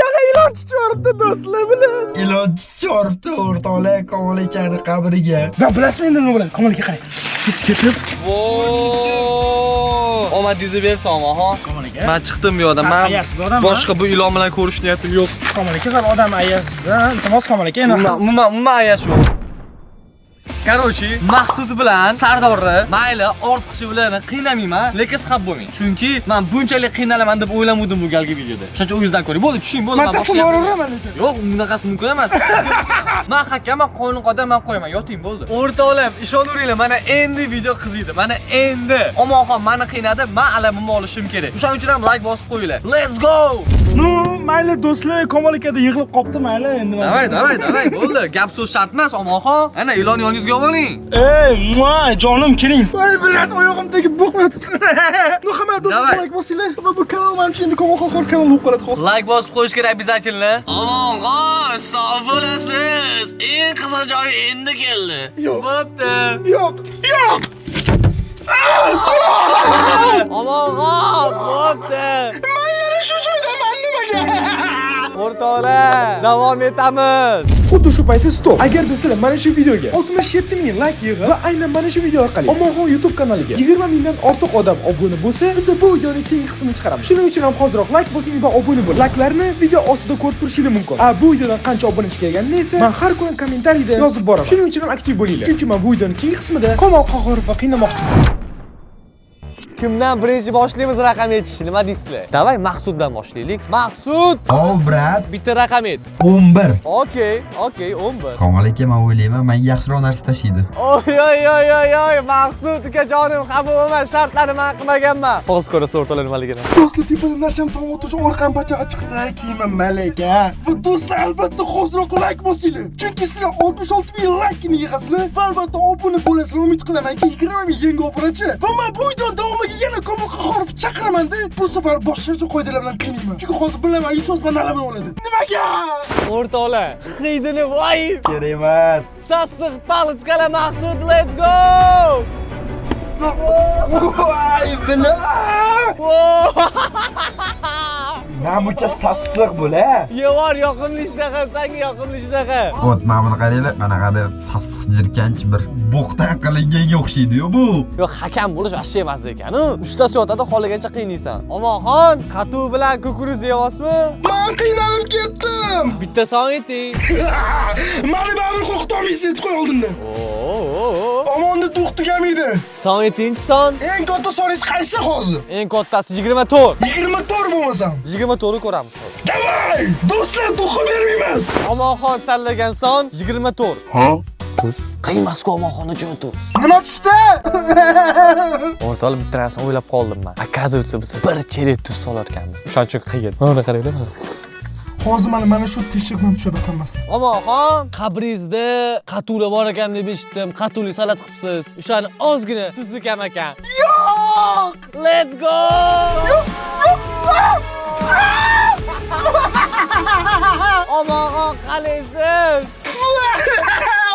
Yana ilon chishvoribdi do'stlar bilan. Ilon choribdi o'rtoqlar Komil akani qabriga. Va bilasizmi endi nima bo'ladi? Komil aka qarang. Siz ketib, Omadingizni bersin, ha. Men chiqdim bu yoqdan. Men boshqa bu ilon bilan ko'rish niyatim yo'q. Komil aka, siz odam ayasiz. Iltimos Komil aka, endi Umuman ayash yo'q. Короче, Maqsud bilan Sardorni mayli ortiqcha bilan qiynamayman, lekin siqab bo'lmang. Chunki men bunchalik qiynalaman deb o'ylamadim bu galgi videoda. Shuning uchun o'zingizdan ko'ring. Bo'ldi, tushing, bo'ldi. men tasavvur uraman lekin. Yo'q, bunaqasi mumkin emas. Men hakaman, qonun qoida men qo'yaman. Yoting, bo'ldi. O'rtoqlar, ishonaveringlar, mana endi video qiziydi. Mana endi Omonxon meni qiynadi, men alamimni olishim kerak. Shuning uchun ham like bosib qo'yinglar. Let's go! No, mayli do'stlar, Komil akada yig'ilib qopti, mayli endi. Davay, bo'ldi. Gap so'z shart emas, Omonxon. Ana ilon yoningizga oling. Jonim keling. Voy, bilat oyog'im tegib bo'qmadi. No, hamma do'stlar like bosinglar. Va bu kanal menimcha endi Komil kanal bo'lib qoladi hozir. Like bosib qo'yish kerak обязательно. Omonxon, sog' bo'lasiz. Eng qiziq joy endi keldi. Bo'pti. Yo'q. Omonxon, bo'pti. Men yana shu joydaman nimaga? O'rtoqlar, davom etamiz. Xuddi shu paytda stop. Agar sizlar mana shu videoga 67 ming like yig'ib va aynan mana shu video orqali Omonxon YouTube kanaliga 20 mingdan ortiq odam obuna bo'lsa, biz bu videoning keyingi qismini chiqaramiz. Shuning uchun ham hoziroq like bosing va obuna bo'ling. Like'larni video ostida ko'rib turishingiz mumkin. Bu videodan qancha obunachi kelganini esa men har kuni kommentariyda yozib boraman. Shuning uchun ham aktiv bo'linglar. Chunki men bu videoning keyingi qismida Komil Qohorov va qiynamoqchiman. Kimdan birinchi boshlaymiz raqam aytishni, nima deysizlar? Davay Maqsuddan boshlaylik. Maqsud, Hov, brat. bitta raqam ayt. 11. Okey, 11. Komil aka, men o'ylayman, menga yaxshiroq narsa tashiydi. Oy, Maqsud ukajonim, xafa bo'lma, shartlarni men qilmaganman. Hozir ko'rasiz o'rtoqlar nimaligini. Do'stlar, tepada narsam tomon o'tish orqam bachaga chiqdi. Kiyimim malaka. Va do'stlar, albatta hoziroq like bosinglar. Chunki sizlar 66 ming like ni yig'asizlar. Va albatta obuna bo'lasizlar. Umid qilamanki 20 ming yangi obunachi. Va men bu videoni davomiga Nimaga yana ko'moqqa horib chaqiraman-da? Bu safar boshqacha qoidalar bilan qiynayman. Chunki hozir bilaman, Isos bilan nalaman oladi. Nimaga? O'rtoqlar, qiydini voy! Kerak emas. Sassiq palichkalar Maqsud, let's go! Voy, bila. Namuncha sassiq bo'la. Yevor yoqimli ishtaha, senga yoqimli ishtaha. O't, mana buni qaranglar, qanaqadir sassiq jirkanch bir bo'qdan qilinganga o'xshaydi-yu bu. Yo'q, hakam bo'lish vashcha emas ekan. Uchtasi yotadi, xohlagancha qiynaysan. Omonxon, qatu bilan kukuruz yeyapsizmi? Men qiynalib ketdim. Bitta son eting. Mani baribir qo'rqitolmaysiz deb qo'y oldimdan. Omonni to'xtaganmidi? Son etinchi son. Eng katta soningiz qaysi hozir? Eng kattasi 24. 24 bo'lmasam. 24 ko'ramiz. Davay! Do'stlar, to'qib bermaymiz. Omonxon tanlagan son 24. Ha? Tuz. Qiymas-ku Omonxon uchun tuz. Nima tushdi? O'rtoqlar, bitta narsa o'ylab qoldim men. Akazovitsa biz bir chelak tuz solarkanmiz. O'shaning uchun qilgan. Mana qaranglar. Hozir mana shu tekshirib tushadi hammasi. Omonxon, qabringizda qatuli bor ekan deb eshitdim. Qatuli salat qilibsiz. O'shani ozgina tuzi kam ekan. Yo'q! Let's go! Omonxon, qalaysiz?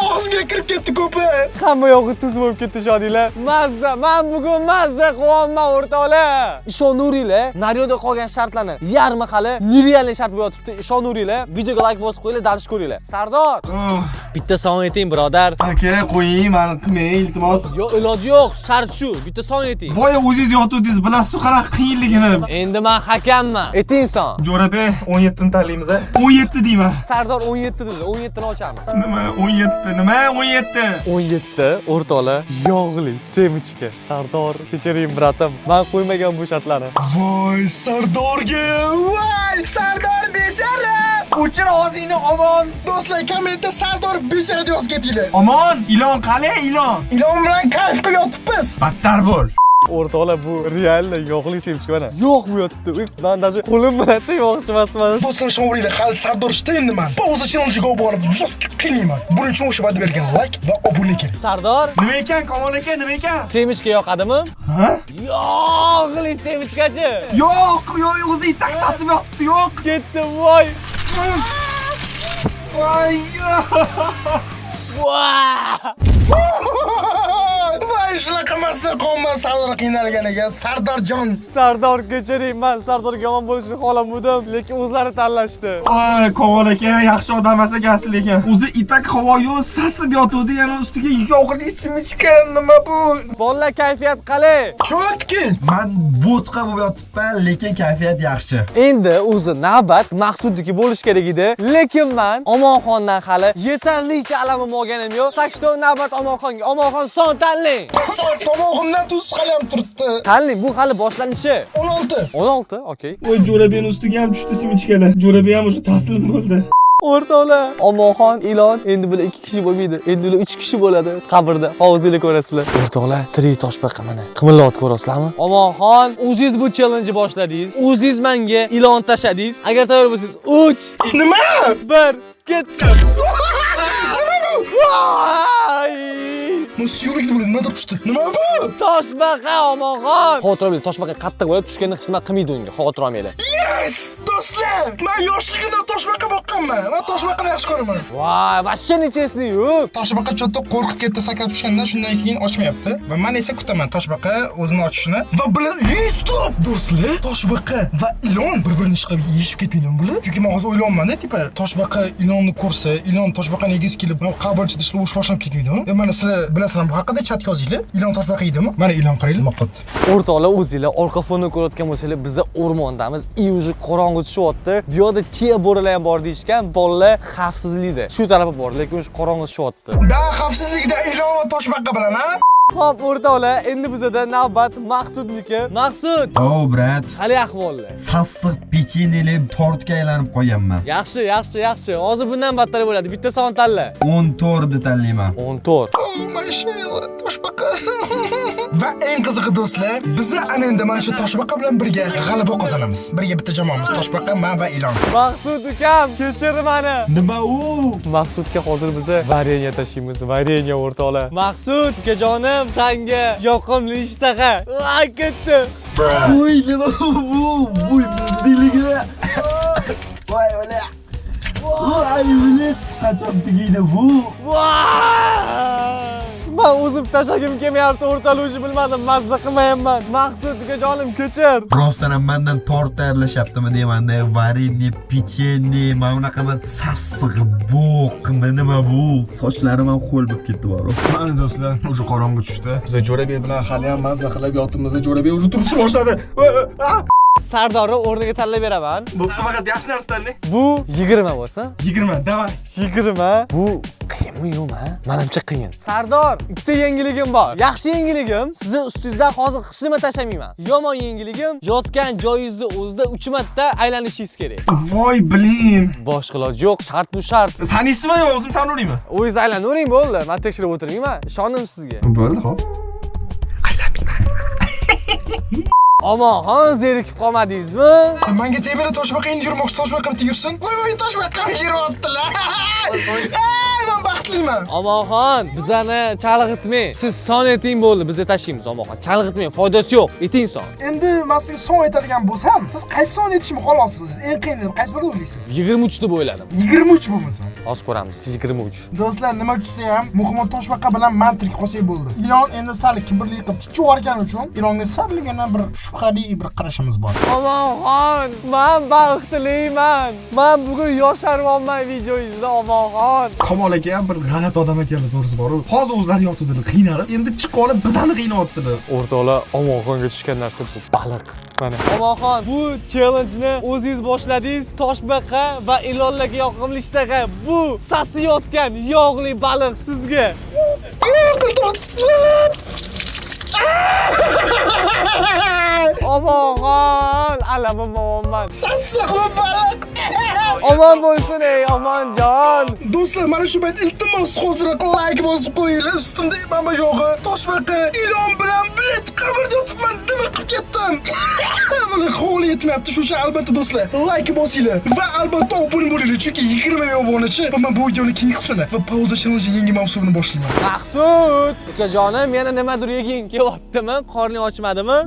Og'zimga kirib ketdi ko'pi. Hamma yog'i tuz bo'lib ketdi shodinglar. Mazza, men bugun mazza qilyapman o'rtoqlar. Ishonuringlar, naryoda qolgan shartlarni yarmi hali nerealniy shart bo'lib yotibdi. Ishonuringlar, videoga like bosib qo'yinglar, darish ko'ringlar. Sardor, bitta son eting, birodar. Aka, qo'ying, meni qilmang, iltimos. Yo'q, iloji yo'q, shart shu. Bitta son eting. Voy, o'zingiz yotuvdingiz, bilasiz qanaqa qiyinligini. Endi men hakamman. Eting son. Jo'rabe 17 ni tanlaymiz a? 17 deyman. Sardor 17 dedi. 17 ni ochamiz. Nima 17? Nima 17? 17 o'rtoqlar, yog'li semichka. Sardor, kechiring bratim. Men qo'ymagan bu shartlarni. Voy, Sardorga! Voy, Sardor bechara! O'chir og'zingni, omon. Do'stlar, kommentda Sardor bechara deb yozib ketinglar. Omon, ilon qalay, ilon. Ilon bilan kayf qilib yotibmiz. Battar bo'l. O'rtoqlar, bu realda yog'li semichka mana. Yo'q bu yotibdi. Men даже qo'lim bilan tegmoqchi emasman. Do'stlar, sho'ringlar, hali Sardor ishlaydi man. Pauza challenge-ga borib, jostki qiynayman. Buning uchun o'sha va'da bergan like va obuna kerak. Sardor, Nima ekan, Kamol aka, nima ekan? semichka yoqadimi? Ha? Yog'li semichkachi. Yo'q, o'zi taksasi yotibdi, yo'q. Ketdi, voy. Voy. Voy, shunaqa massa qolma Sardor qiynalganiga. Sardorjon. Sardor, kechiring, men Sardorga yomon bo'lishni xohlamadim, lekin o'zlari tanlashdi. Voy, Kamol aka, yaxshi odam emas ekansiz lekin. O'zi ipak havoyu sasib yotuvdi, yana ustiga yog'li semichka, nima bu? Bolalar, kayfiyat qalay? Cho'tki. Men bo'tqa bo'lib yotibman, lekin kayfiyat yaxshi. Endi o'zi navbat Maqsudniki bo'lish kerak edi, lekin men Omonxondan hali yetarlicha alamim olganim yo'q. Sakshton navbat Omonxonga. Omonxon, son tanlang. Tomog'imdan tuz qayam turibdi. Tanlang, bu hali boshlanishi. 16. 16, okey. Voy, Jo'rabeni ustiga ham tushdi semichkalar. Jo'rabe ham o'sha taslim bo'ldi. O'rtoqlar, Omonxon, ilon, endi bular 2 kishi bo'lmaydi. Endi ular 3 kishi bo'ladi qabrda. Hozirlik ko'rasizlar. O'rtoqlar, tirik toshbaqa mana. Qimillayot ko'rasizlarmi? Omonxon, o'zingiz bu challenge boshladingiz. O'zingiz menga ilon tashladingiz. Agar tayyor bo'lsangiz, 3, Nima? 1, ketdi. Voy! Men suyuqlikni bildim, nima turibdi? Nima bu? Toshbaqa, Omonxon. Xotir oling, toshbaqa qattiq bo'lib tushganda xizmat qilmaydi unga. Xotir olmanglar. Yes! Do'stlar, men yoshligimda toshbaqa boqqanman. Men toshbaqani yaxshi ko'raman. Voy, vashcha nechesini yo'q. Toshbaqa cho'tda qo'rqib ketdi, sakrab tushgandan shundan keyin ochmayapti. Va men esa kutaman toshbaqa o'zini ochishini. Va bular, stop! Do'stlar, toshbaqa va ilon bir-birini ishqab yeyishib ketmaydimi bular? Chunki men hozir o'ylayapman-da, tipa toshbaqa ilonni ko'rsa, ilon toshbaqani egiz kelib, qabrchi tishlab urush boshlab ketmaydimi? Mana sizlar bilasizlar bu haqida chat yozinglar. Ilon toshbaqa yeydimi? Mana ilon qaranglar, maqot. O'rtoqlar, o'zinglar orqa fonda ko'rayotgan bo'lsanglar, biz o'rmondamiz. Уже qorong'i tushyapti. Bu yerda tiya bo'rilar ham bor deyishgan. Bolalar xavfsizlikda. Shu tarafa bor, lekin o'sha qorong'i tushyapti. Da xavfsizlikda ilon va toshbaqa bilan, ha? Xo'p, o'rtoqlar, endi bizda navbat Maqsudniki. Maqsud, Oh, brat. qanday ahvollar? Sassiq pecheneli tortga aylanib qolganman. Yaxshi. Hozir bundan battar bo'ladi. Bitta son tanla. 14 ni tanlayman. 14. Mashallah, toshbaqa. Va eng qizig'i do'stlar, biz ana endi mana shu toshbaqa bilan birga g'alaba qozonamiz. Birga bitta jamoamiz, toshbaqa, men va Ilon. Maqsud ukam, kechir meni. Nima u? Maqsudga hozir biz vareniya tashiymiz. Vareniya o'rtoqlar. Maqsud ukajonim, senga yoqimli ishtaha. Va ketdi. Voy, nima bu? Voy, bizniligida. Voy, ola. Voy, bilet qachon tugaydi bu? Men o'zim tashagim kelmayapti, o'rtaluvchi bilmadim, mazza qilmayapman. Maqsud ukajonim, kechir. Rostdan ham mendan tort tayyorlashyaptimi deymanda, vareniya, pechenye, mana bunaqa bir sassiq bo'q, nima bu? Sochlarim ham qo'l bo'lib ketdi baro. Mana do'stlar, o'sha qorong'i tushdi. Biz Jo'rabek bilan hali ham mazza qilib yotimizda Jo'rabek o'zi turishni boshladi. Sardorni o'rniga tanlab beraman. Bo'pti, faqat yaxshi narsa tanlang. Bu 20 bo'lsa. 20, davay. 20. Bu qiyinmi yo'qmi? Menimcha qiyin. Sardor, ikkita yangiligim bor. Yaxshi yangiligim, sizni ustingizdan hozir hech nima tashlamayman. Yomon yangiligim, yotgan joyingizni o'zida 3 marta aylanishingiz kerak. Voy, blin. Boshqa iloj yo'q, shart bu shart. Sanaysizmi yo o'zim sanuraymi? O'zingiz aylanavering bo'ldi. Men tekshirib o'tirmayman. Ishonim sizga. Bo'ldi, xo'p. Omonxon, zerikib qolmadingizmi? Menga temiri toshbaqa endi yurmoqchi, toshbaqa bitta yursin. Voy, toshbaqa yuryaptilar. Men baxtliman. Omonxon, bizani chalg'itmang. Siz son eting bo'ldi, biz tashiymiz Omonxon. Chalg'itmang, foydasi yo'q. Eting son. Endi men sizga son aytadigan bo'lsam, siz qaysi son aytishimni xohlasiz? Eng qiyini qaysi biri o'ylaysiz? 23 deb o'yladim. 23 bo'lmasa. Hozir ko'ramiz, 23. Do'stlar, nima tushsa ham, muhimi toshbaqa bilan mantiq qolsak bo'ldi. Ilon endi sal kibrli qilib chiqib yuborgani uchun Ilonga salgina bir shubhali bir qarashimiz bor. Omonxon, men baxtliman. Men bugun yosharmanman videoyingizda Omonxon. Kamol aka ham bir g'alati odam ekanlar, to'g'risi bor-ku. Hozir o'zlari yotdilar, qiynalib, endi chiqib olib bizani qiynayaptilar. O'rtoqlar, Omonxonga tushgan narsa bu baliq. Mana. Omonxon, bu challenge-ni o'zingiz boshladingiz. Toshbaqa va ilonlarga yoqimli ishtaha. Bu sasiyotgan yog'li baliq sizga. Omonxon, alamimman. Sassiq baliq. Omon bo'lsin ey Omonjon. Do'stlar, mana shu payt iltimos hozir like bosib qo'yinglar. Ustimda mana yo'g'i toshbaqa ilon bilan bilet qabrda yotibman. Nima qilib ketdim? Buni qo'li yetmayapti. Shu albatta do'stlar, like bosinglar va albatta obuna bo'linglar, chunki 20 ming obunachi va men bu videoni keyingi qismida va pauza challenge yangi mavsumini boshlayman. Maqsud, ukajonim, yana nimadir yeging kelyaptimi? Qorning ochmadimi?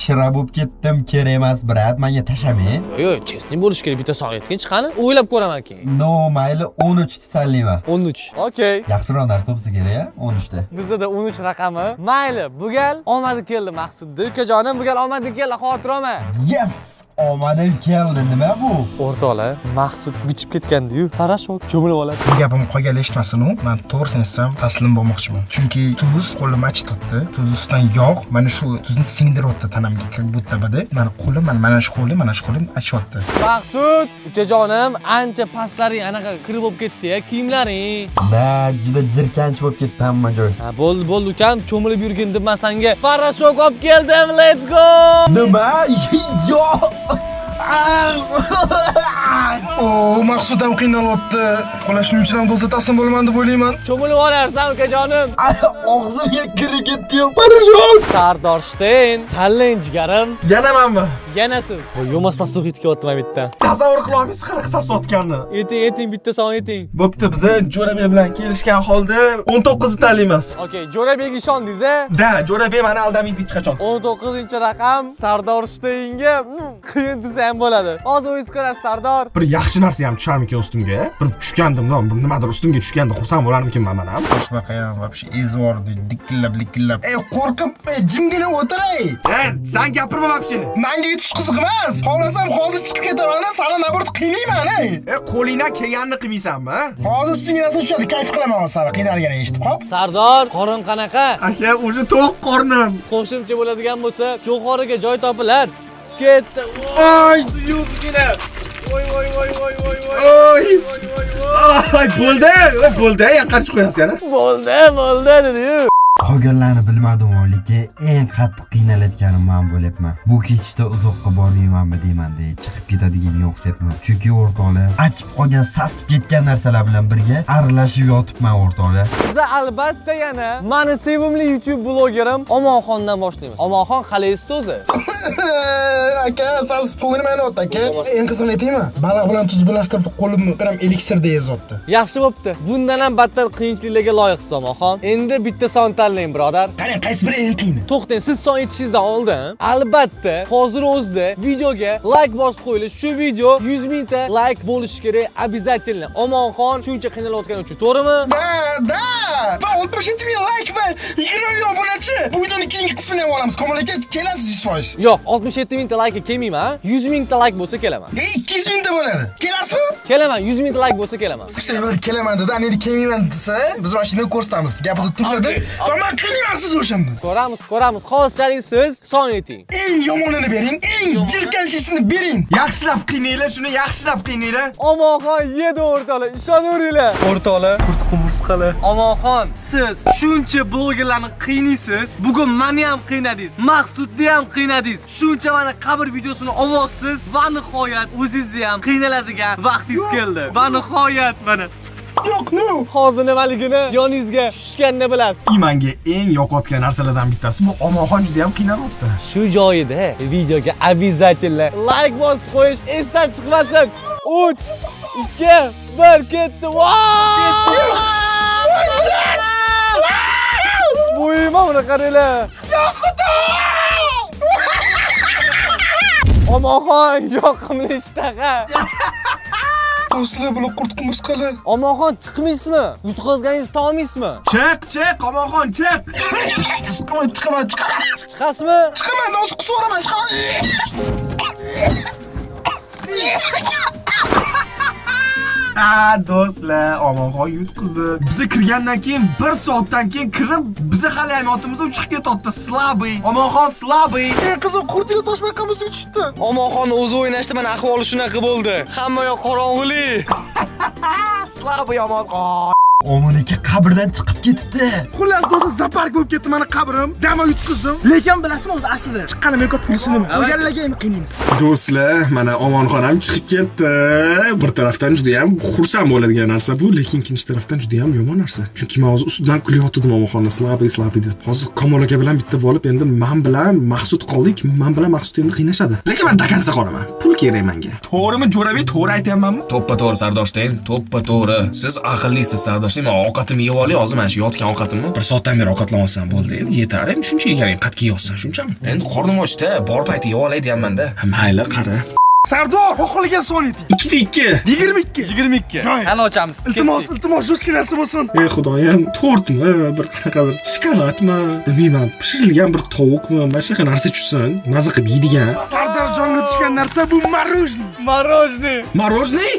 Shira bo'lib ketdim, kerak emas, brat, menga tashamang. Yo'q, chestni bo'lish kerak. Bitta soatga chiqani, o'ylab ko'raman keyin. No, mayli 13 ta tanlayman. 13. Okey. Yaxshiroq narsa bo'lsa kerak-a, 13 ta. Bizda 13 raqami. Mayli, bu gal omadi keldi Maqsudda. Ukajonim, bu gal omadi keldi, xotiroma. Yes! Omadim keldi, nima bu? O'rtoqlar, Maqsud bichib ketgandi-yu. Parashok cho'milib oladi. Bu gapim qolgan eshitmasin u. Men to'g'risini aytsam, taslim bo'lmoqchiman. Chunki tuz qo'lim achitdi. Tuz ustidan yog', mana shu tuzni singdiryapti tanamga. Как будто bada. Mana qo'lim, mana shu qo'lim achyapti. Maqsud, ukajonim, ancha pastlaring anaqa kirib bo'lib ketdi-ya, kiyimlaring. Da, juda jirkanch bo'lib ketdi hamma joy. Ha, bo'ldi ukam, cho'milib yurgin deb men senga parashok olib keldim. Let's go! Nima? Yo'q. O, Maqsud ham qiynalyapti. Xo'sh, shuning uchun ham do'stlar taslim bo'laman deb o'ylayman. Cho'milib olarsan ukajonim. Og'zimga kirib ketdi-yu, parashok. Sardor Shtayn, tanlang jigarim. Yana menmi? Yana siz. Yo'ma sasuq yetkayapman bitta. Tasavvur qila olmaysiz qanaqa sasotganini. Eting, bitta son eting. Bo'pti, biz Jo'rabek bilan kelishgan holda 19 ni tanlaymiz. Okey, Jo'rabekga ishondingiz-a? Da, Jo'rabek meni aldamaydi hech qachon. 19-raqam Sardor Shtaynga qiyin desa ham bo'ladi. Hozir o'zingiz ko'rasiz Sardor. Bir yaxshi narsa ham tusharmikan ustimga? Bir tushgandim-da, bir nimadir ustimga tushganda xursand bo'larmikinman men ham. Toshbaqa ham вообще izordi, dikillab. Ey, qo'rqib, jimgina o'tiray. Sen gapirma вообще. Menga yetish qiziq emas. Xohlasam hozir chiqib ketaman, seni nabart qiynayman, ey. Qo'lingdan kelganini qilmaysanmi? Hozir sizga narsa tushadi, kayf qilaman seni qiynalganini eshitib qop. Sardor, qorin qanaqa? Aka, o'sha to'q qornim. Qo'shimcha bo'ladigan bo'lsa, jo'xoriga joy topilar. Ketdi. Ay, yuzgina. Voy. Oy, bo'ldi. Yo'qqa chiqib qo'yasiz yana. Bo'ldi dedi-yu. Qolganlarni bilmadim, lekin eng qattiq qiynalayotganim men bo'lyapman. Bu ketishda uzoqqa bormaymanmi deyman-da, chiqib ketadiganga o'xshatman. Chunki o'rtoqlar, achib qolgan, sasib ketgan narsalar bilan birga aralashib yotibman o'rtoqlar. Biz albatta yana meni sevimli YouTube blogerim Omonxondan boshlaymiz. Omonxon qalaysiz o'zi? Aka, siz ko'nglimni aka. Eng qizig'ini aytaymi? Baliq bilan tuz birlashtirib qo'limni biram eliksirda ezotdi. Yaxshi bo'pti. Bundan ham battar qiyinchiliklarga loyiqsiz Omonxon. Endi bitta son tanlang, birodar. Qarang, qaysi biri eng qiyini? To'xtang, siz son aytishingizdan oldin, albatta, hozir o'zida videoga like bosib qo'yilish. Shu video 100 mingta like bo'lishi kerak, обязательно. Omonxon shuncha qiynalayotgani uchun, to'g'rimi? Da. Va 67 ming like va 20 ming obunachi. Bu videoning keyingi qismini ham olamiz. Komil aka, kelasiz 100%. Yo'q, 67 mingta like kelmayman. 100 mingta like bo'lsa kelaman. 200 mingta bo'ladi. Kelasizmi? Kelaman, 100 mingta like bo'lsa kelaman. Sen kelaman dedi, endi kelmayman desa, biz mana shuni ko'rsatamiz. Gapida turadi. Va qilmaysiz o'shanda. Ko'ramiz. Hozirchalik siz son ayting. Eng yomonini bering, eng jirkanshisini bering. Yaxshilab qiynaylar, shuni yaxshilab qiynaylar. Omonxon yedi o'rtoqlar, ishonaveringlar. O'rtoqlar, qurt-qumursqalar. Omonxon, siz shuncha blogerlarni qiynaysiz. Bugun meni ham qiynadingiz, Maqsudni ham qiynadingiz. Shuncha mana qabr videosini ovozsiz va nihoyat o'zingizni ham qiynaladigan vaqtingiz keldi. Va nihoyat mana Yo'q, no. hozir nimaligini yoningizga tushganini bilasiz. Menga eng yoqayotgan narsalardan bittasi bu Omonxon juda ham qiynalmoqda. Shu joyida videoga обязательно like bosib qo'yish esdan chiqmasin. 3 2 1 ketdi. Bo'yima buni qaranglar. Ya xudo! Omonxon yoqimli ishtaqa. Do'stlar, bular qurt-qumursqalar. Omonxon chiqmaysizmi? Yutqazganingiz tolmaysizmi? Chiq, Omonxon, chiq. Chiqaman. Chiqasizmi? Chiqaman, hozir qusib yuboraman, chiqaman. Do'stlar, Omonxon yutqizdi. Bizni kirgandan keyin 1 soatdan keyin kirib, bizni hali ham yotimizda chiqib ketdi. Slabый. Omonxon slabый. Qiziq, qurtiga toshbaqamizga tushdi. Omonxon o'zi o'ynashdi, mana ahvoli shunaqa bo'ldi. Hamma yoq qorong'ulik. Slabый Omonxon. Omoniki qabrdan chiqib ketibdi. Xullas, do'stlar, zapark bo'lib ketdi meni qabrim. Dama yutqizdim. Lekin bilasizmi, o'zi aslida chiqqanim yo'q pulsini. O'ganlarga ham qiynaymiz. Do'stlar, mana Omonxon ham chiqib ketdi. Bir tarafdan juda ham xursand bo'ladigan narsa bu, lekin ikkinchi tarafdan juda ham yomon narsa. Chunki men hozir ustidan kulyotdim Omonxonni slabый deb. Hozir Kamol aka bilan bitta bo'lib, endi men bilan Maqsud qoldik. Men bilan Maqsud endi qiynashadi. Lekin men dakansa qolaman. Pul kerak menga. To'g'rimi, Jo'rabek, to'g'ri aytyapmanmi? To'ppa-to'g'ri Sardoshdan, to'ppa-to'g'ri. Siz aqllisiz Sardosh. Men ovqatimni yeb olay, hozir mana shu yotgan ovqatimni 1 soatdan beri ovqatlanmasam bo'ldi. Endi yetar, endi shuncha yegaring, qatga yozsan, shunchami? Endi qornim ochdi, bor payti yeb olay deyapman-da. Mayli, qara. Sardor, xohlagan son ayting. 2 ta 2. 22. Qani ochamiz. Iltimos, jo'ski narsa bo'lsin. Ey xudoyim, tortmi, bir qanaqadir shokoladmi, bilmayman, pishirilgan bir tovuqmi, mana shunaqa narsa tushsin, maza qilib yeydigan. Sardorjonga tushgan narsa bu marojniy. Marojniy?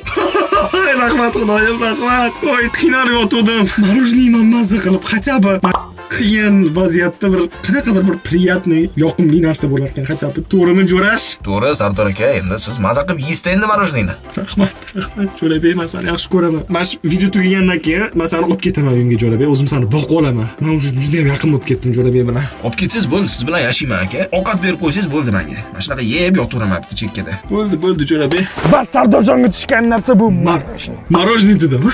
Rahmat xudoyim, rahmat. Voy, qiynalib yotdim. Marojniyman maza qilib, хотя бы qiyin vaziyatda bir qanaqadir bir приятный, yoqimli narsa bo'lar ekan, хотя бы. To'g'rimi, Jo'rash? To'g'ri Sardor aka, endi siz maza qilib yeysiz endi marojniyni. Rahmat. Jo'rabek, men seni yaxshi ko'raman. Mana shu video tugagandan keyin men seni olib ketaman uyga, Jo'rabek. O'zim seni boqib olaman. Men juda ham yaqin bo'lib ketdim Jo'rabek bilan. Olib ketsiz bo'ldi, siz bilan yashayman aka. Ovqat berib qo'ysangiz bo'ldi menga. Mana shunaqa yeb yotiraman bitta chekkada. Bo'ldi Jo'rabek. Bas, Sardorjonga tushgan narsa bu marojniy. Marojniy dedimi?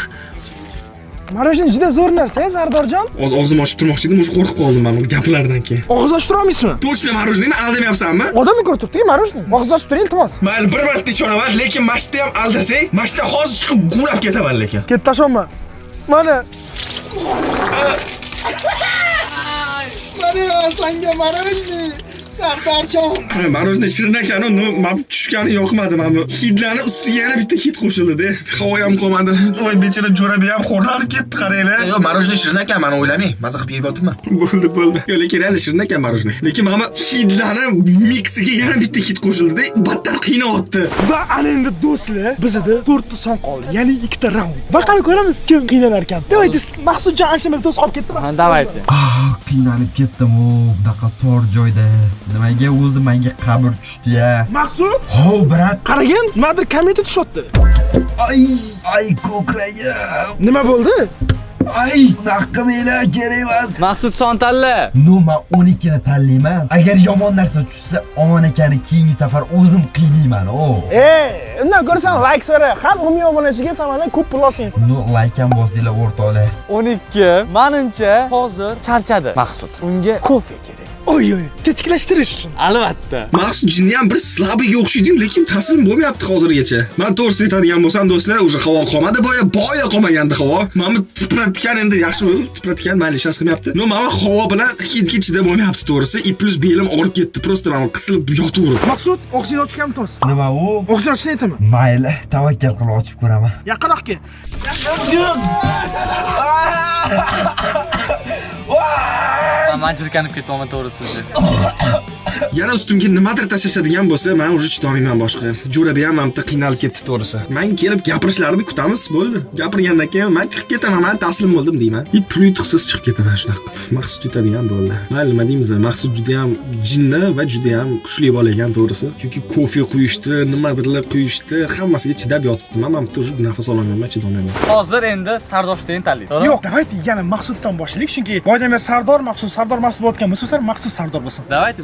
Marojniy juda zo'r narsa, Sardorjon. Og'zim ochib turmoqchi edim, o'sha qo'rqib qoldim men bu gaplardan keyin. Og'iz ochib turolmaysizmi? Точно marojniymi? Aldamayapsanmi? Odamni ko'rib turibdi, marojniy. Og'iz ochib turing, iltimos. Mayli, bir marta ishonaman, lekin mashta ham aldasang, mashta hozir chiqib g'ulab ketaman lekin. Ket tashonma. Mana. Mana senga marojniy. Sardorjon. Marojniy shirin ekan, men tushgani yoqmadi mana. Hidlarni ustiga yana bitta hid qo'shildi-da. Havo ham qolmadi. Voy, bechara Jo'rabek ham xo'rlanib ketdi, qaranglar. Yo'q, marojniy shirin ekan, meni o'ylamang. Maza qilib yeb yotibman. Bo'ldi. Yo'q, lekin hali shirin ekan marojniy. Lekin mana hidlarni miksiga yana bitta hid qo'shildi-da, battar qiynayapti. Va ana endi do'stlar, bizda 4 ta son qoldi, ya'ni 2 ta raund. Va qani ko'ramiz kim qiynalar ekan. Davaydi, Maqsudjon ancha to's qolib ketdi. Davaydi. Qiynalib ketdim, bunaqa tor joyda. Nimaga o'zi menga qabr tushdi-ya? Maqsud? Ho, brat, Qaragan, nimadir komment tushyapti. ay ko'kragim. Nima bo'ldi? Ay, unaqa qilmanglar, kerak emas. Maqsud son tanla. No, men 12 ni tanlayman. Agar yomon narsa tushsa, omon akani keyingi safar o'zim qiynayman. Undan ko'rsan like so'ra. Har 10 obunachiga samadan ko'p pul olsang. No, like ham bosinglar o'rtoqlar. 12. Menimcha hozir charchadi Maqsud. Unga kofe kerak. Oy, tetiklashtirish uchun. Albatta. Maqsud jinni ham bir slabiga o'xshaydi-yu, lekin taslim bo'lmayapti hozirgacha. Men to'g'risi aytadigan bo'lsam, do'stlar, o'sha havo qolmadi, boya qolmagandi havo. Mana tipratgan endi yaxshi bo'lib, tipratgan mayli ishas qilmayapti. No, mana havo bilan hidga chidab bo'lmayapti to'g'risi. I plus belim og'rib ketdi, prosta mana qisilib yotaverib. Maqsud, og'zingni ochgan to's. Nima u? Og'zingni ochsang aytaman. Mayli, tavakkal qilib ochib ko'raman. Yaqinroq kel. Men jirkanib ketaman to'g'risi o'zi. Yana ustimga nimadir tashlashadigan bo'lsa, men уже chidolmayman boshqa. Jo'rabi ham mamta qiynalib ketdi to'g'risi. Men kelib gapirishlarini kutamiz, bo'ldi. Gapirgandan keyin men chiqib ketaman, men taslim bo'ldim deyman. I pul yutuqsiz chiqib ketaman shunaqa. Maqsud yutadigan bo'ldi. Mayli, nima deymiz? Maqsud juda ham jinni va juda ham kuchli bola ekan to'g'risi. Chunki kofe quyishdi, nimadirlar quyishdi, hammasiga chidab yotibdi. Men ham тоже nafas ololmayman, chidolmayman. Hozir endi Sardoshdan tanlaydi. To'g'ri? Yo'q, davayt yana Maqsuddan boshlaylik, chunki boydan beri Sardor Maqsud bo'layotgan bo'lsa, Maqsud Sardor bo'lsin. Davayt.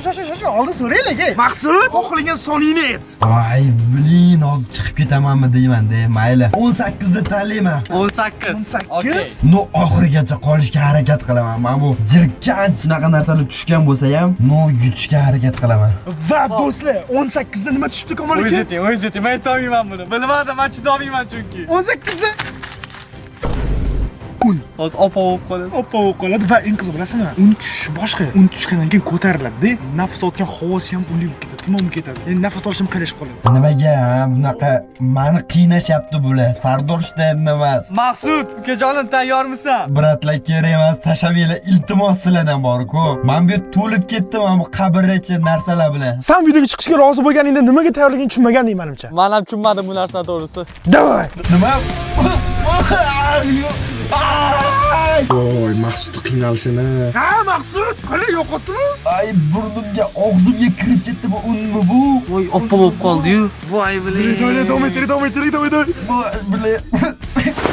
Shosh, oldin so'raylik. Maqsud, xohlagan soningni ayt. Ay, blin, hozir chiqib ketamanmi deyman-da. Mayli. 18 da tanlayman. 18. No, oxirigacha qolishga harakat qilaman. Men bu jirkanch shunaqa narsalar tushgan bo'lsa ham, no yutishga harakat qilaman. Va do'stlar, 18 da nima tushibdi Kamol aka? O'z eting, men aytolmayman buni. Bilmadim, men chidolmayman chunki. 18 da Hozir opa bo'lib qoladi. Va eng qizi bilasizmi? Un tushishi boshqa. Un tushgandan keyin ko'tariladi-da. Nafas olgan havosi ham unli bo'lib ketadi, tamom ketadi. Endi nafas olishim qiyinlashib qoladi. Nimaga bunaqa meni qiynashyapti bular? Sardorshdan emas. Maqsud, ukajonim tayyormisan? Bratlar, kerak emas, tashavinglar, iltimos sizlardan bor-ku. Men bu yerda to'lib ketdim, men bu qabrgacha narsalar bilan. Sen videoga chiqishga rozi bo'lganingda nimaga tayyorligingni tushunmaganding menimcha. Men ham tushunmadim bu narsani to'g'risi. Davay. Nima? Voy, Maqsud qiynalishini. Ha, Maqsud, qani yo'qotdimi? Ay, burnimga, og'zimga kirib ketdi bu unmi bu? Voy, oppa bo'lib qoldi-yu. Voy, Davom et.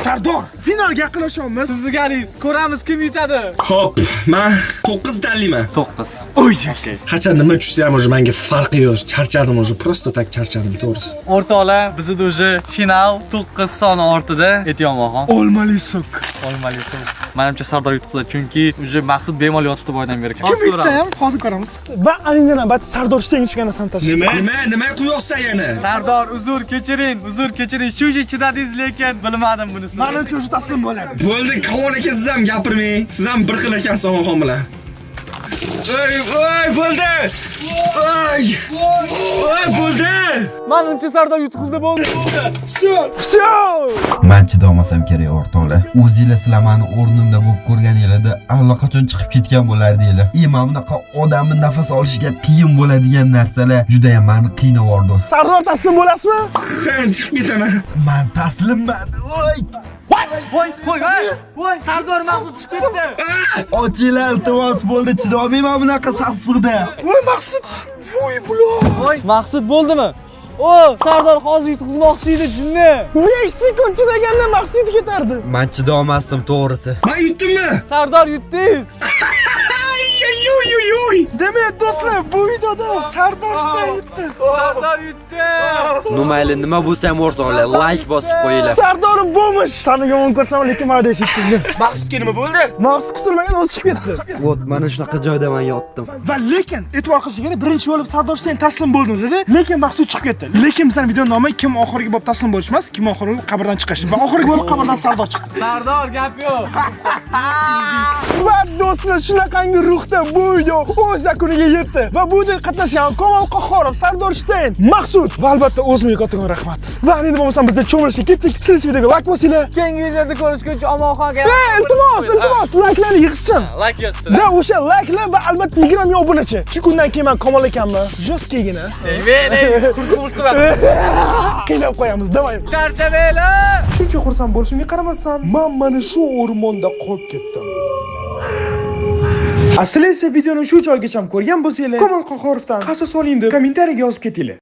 Sardor, finalga yaqinlashyapmiz. Sizganingiz, ko'ramiz kim yutadi. Xo'p, men 9 tanlayman. 9. Oy, Qachon nima tushsa ham o'zi menga farqi yo'q. Charchadim o'zi, prosta tak charchadim to'g'risi. O'rtoqlar, bizda o'zi final 9 soni ortida etyapman. olmali sok. Menimcha Sardor yutqizadi, chunki o'zi Maqsud bemalol yotibdi boydan beri. Kim yutsa ham hozir ko'ramiz. Va anindan navbat Sardor sen chiqqandan san tashlash. Nima quyapsan yana? Sardor, uzr kechiring. Shuncha chidadingiz, lekin bilmadim bunisi. Menimcha o'sha taslim bo'ladi. Bo'ldi, Kamol aka, siz ham gapirmang. Siz ham bir xil ekansiz Omonxon bilan. Voy, bo'ldi. Voy, bo'ldi. Menimcha Sardor yutqizdi, bo'ldi. Men chidamasam kerak o'rtoqlar. O'zingizlar sizlar meni o'rnimda bo'lib ko'rganingizda allaqachon chiqib ketgan bo'lardinglar. Men bunaqa odamni nafas olishiga qiyin bo'ladigan narsalar juda ham meni qiynab yubordi. Sardor taslim bo'lasizmi? Qani chiqib ketaman. Men taslimman. Voy, Sardor Maqsud chiqib ketdi. Ochinglar, iltimos, bo'ldi, chidolmayman bunaqa sassiqda. Voy Maqsud. Voy bular. Maqsud bo'ldimi? Sardor hozir yutqizmoqchi edi jinni. 5 sekund chidaganda Maqsud yetib ketardi. Men chidolmasdim to'g'risi. Men yutdimmi? Sardor yutdingiz. Demak do'stlar, bu videoda Sardor yutdi. Sardor yutdi. Mayli, nima bo'lsa ham o'rtoqlar, like bosib qo'yinglar. Sardorim bo'lmish. Seni yomon ko'rsam, lekin mana deyishibdi. Maqsudga nima bo'ldi? Maqsud kutilmagan o'zi chiqib ketdi. Vot, mana shunaqa joyda men yotdim. Va lekin e'tibor qilishingizda birinchi bo'lib Sardor sen taslim bo'lding dedi. Lekin Maqsud chiqib ketdi. Lekin bizning video nomi kim oxirgi bo'lib taslim bo'lish emas, kim oxirgi qabrdan chiqish. Va oxirgi bo'lib qabrdan Sardor chiqdi. Sardor gap yo'q. Va do'stlar, shunaqangi ruhda bu video o'z yakuniga yetdi. Va bu videoga qatnashgan Kamol Qahhorov, Sardor Shteyn, Maqsud va albatta o'zimga kattakon rahmat. Va endi bo'lmasam bizda cho'milishga ketdik. Siz videoga like bosinglar. Keyingi videoda ko'rishguncha Omonxonga. Iltimos, like'larni yig'sin. Like yig'sin. Va o'sha like'lar va albatta 20 ming obunachi. Chunki undan keyin men Kamol ekanman. Jostgina. Qiynab qo'yamiz, davay. Charchamanglar. Shuncha xursand bo'lishimga qaramasdan, men mana shu o'rmonda qolib ketdim. Asli esa videoni shu joygacha ko'rgan bo'lsanglar, Kamol Qahhorovdan qasos oling deb kommentariyaga yozib ketinglar.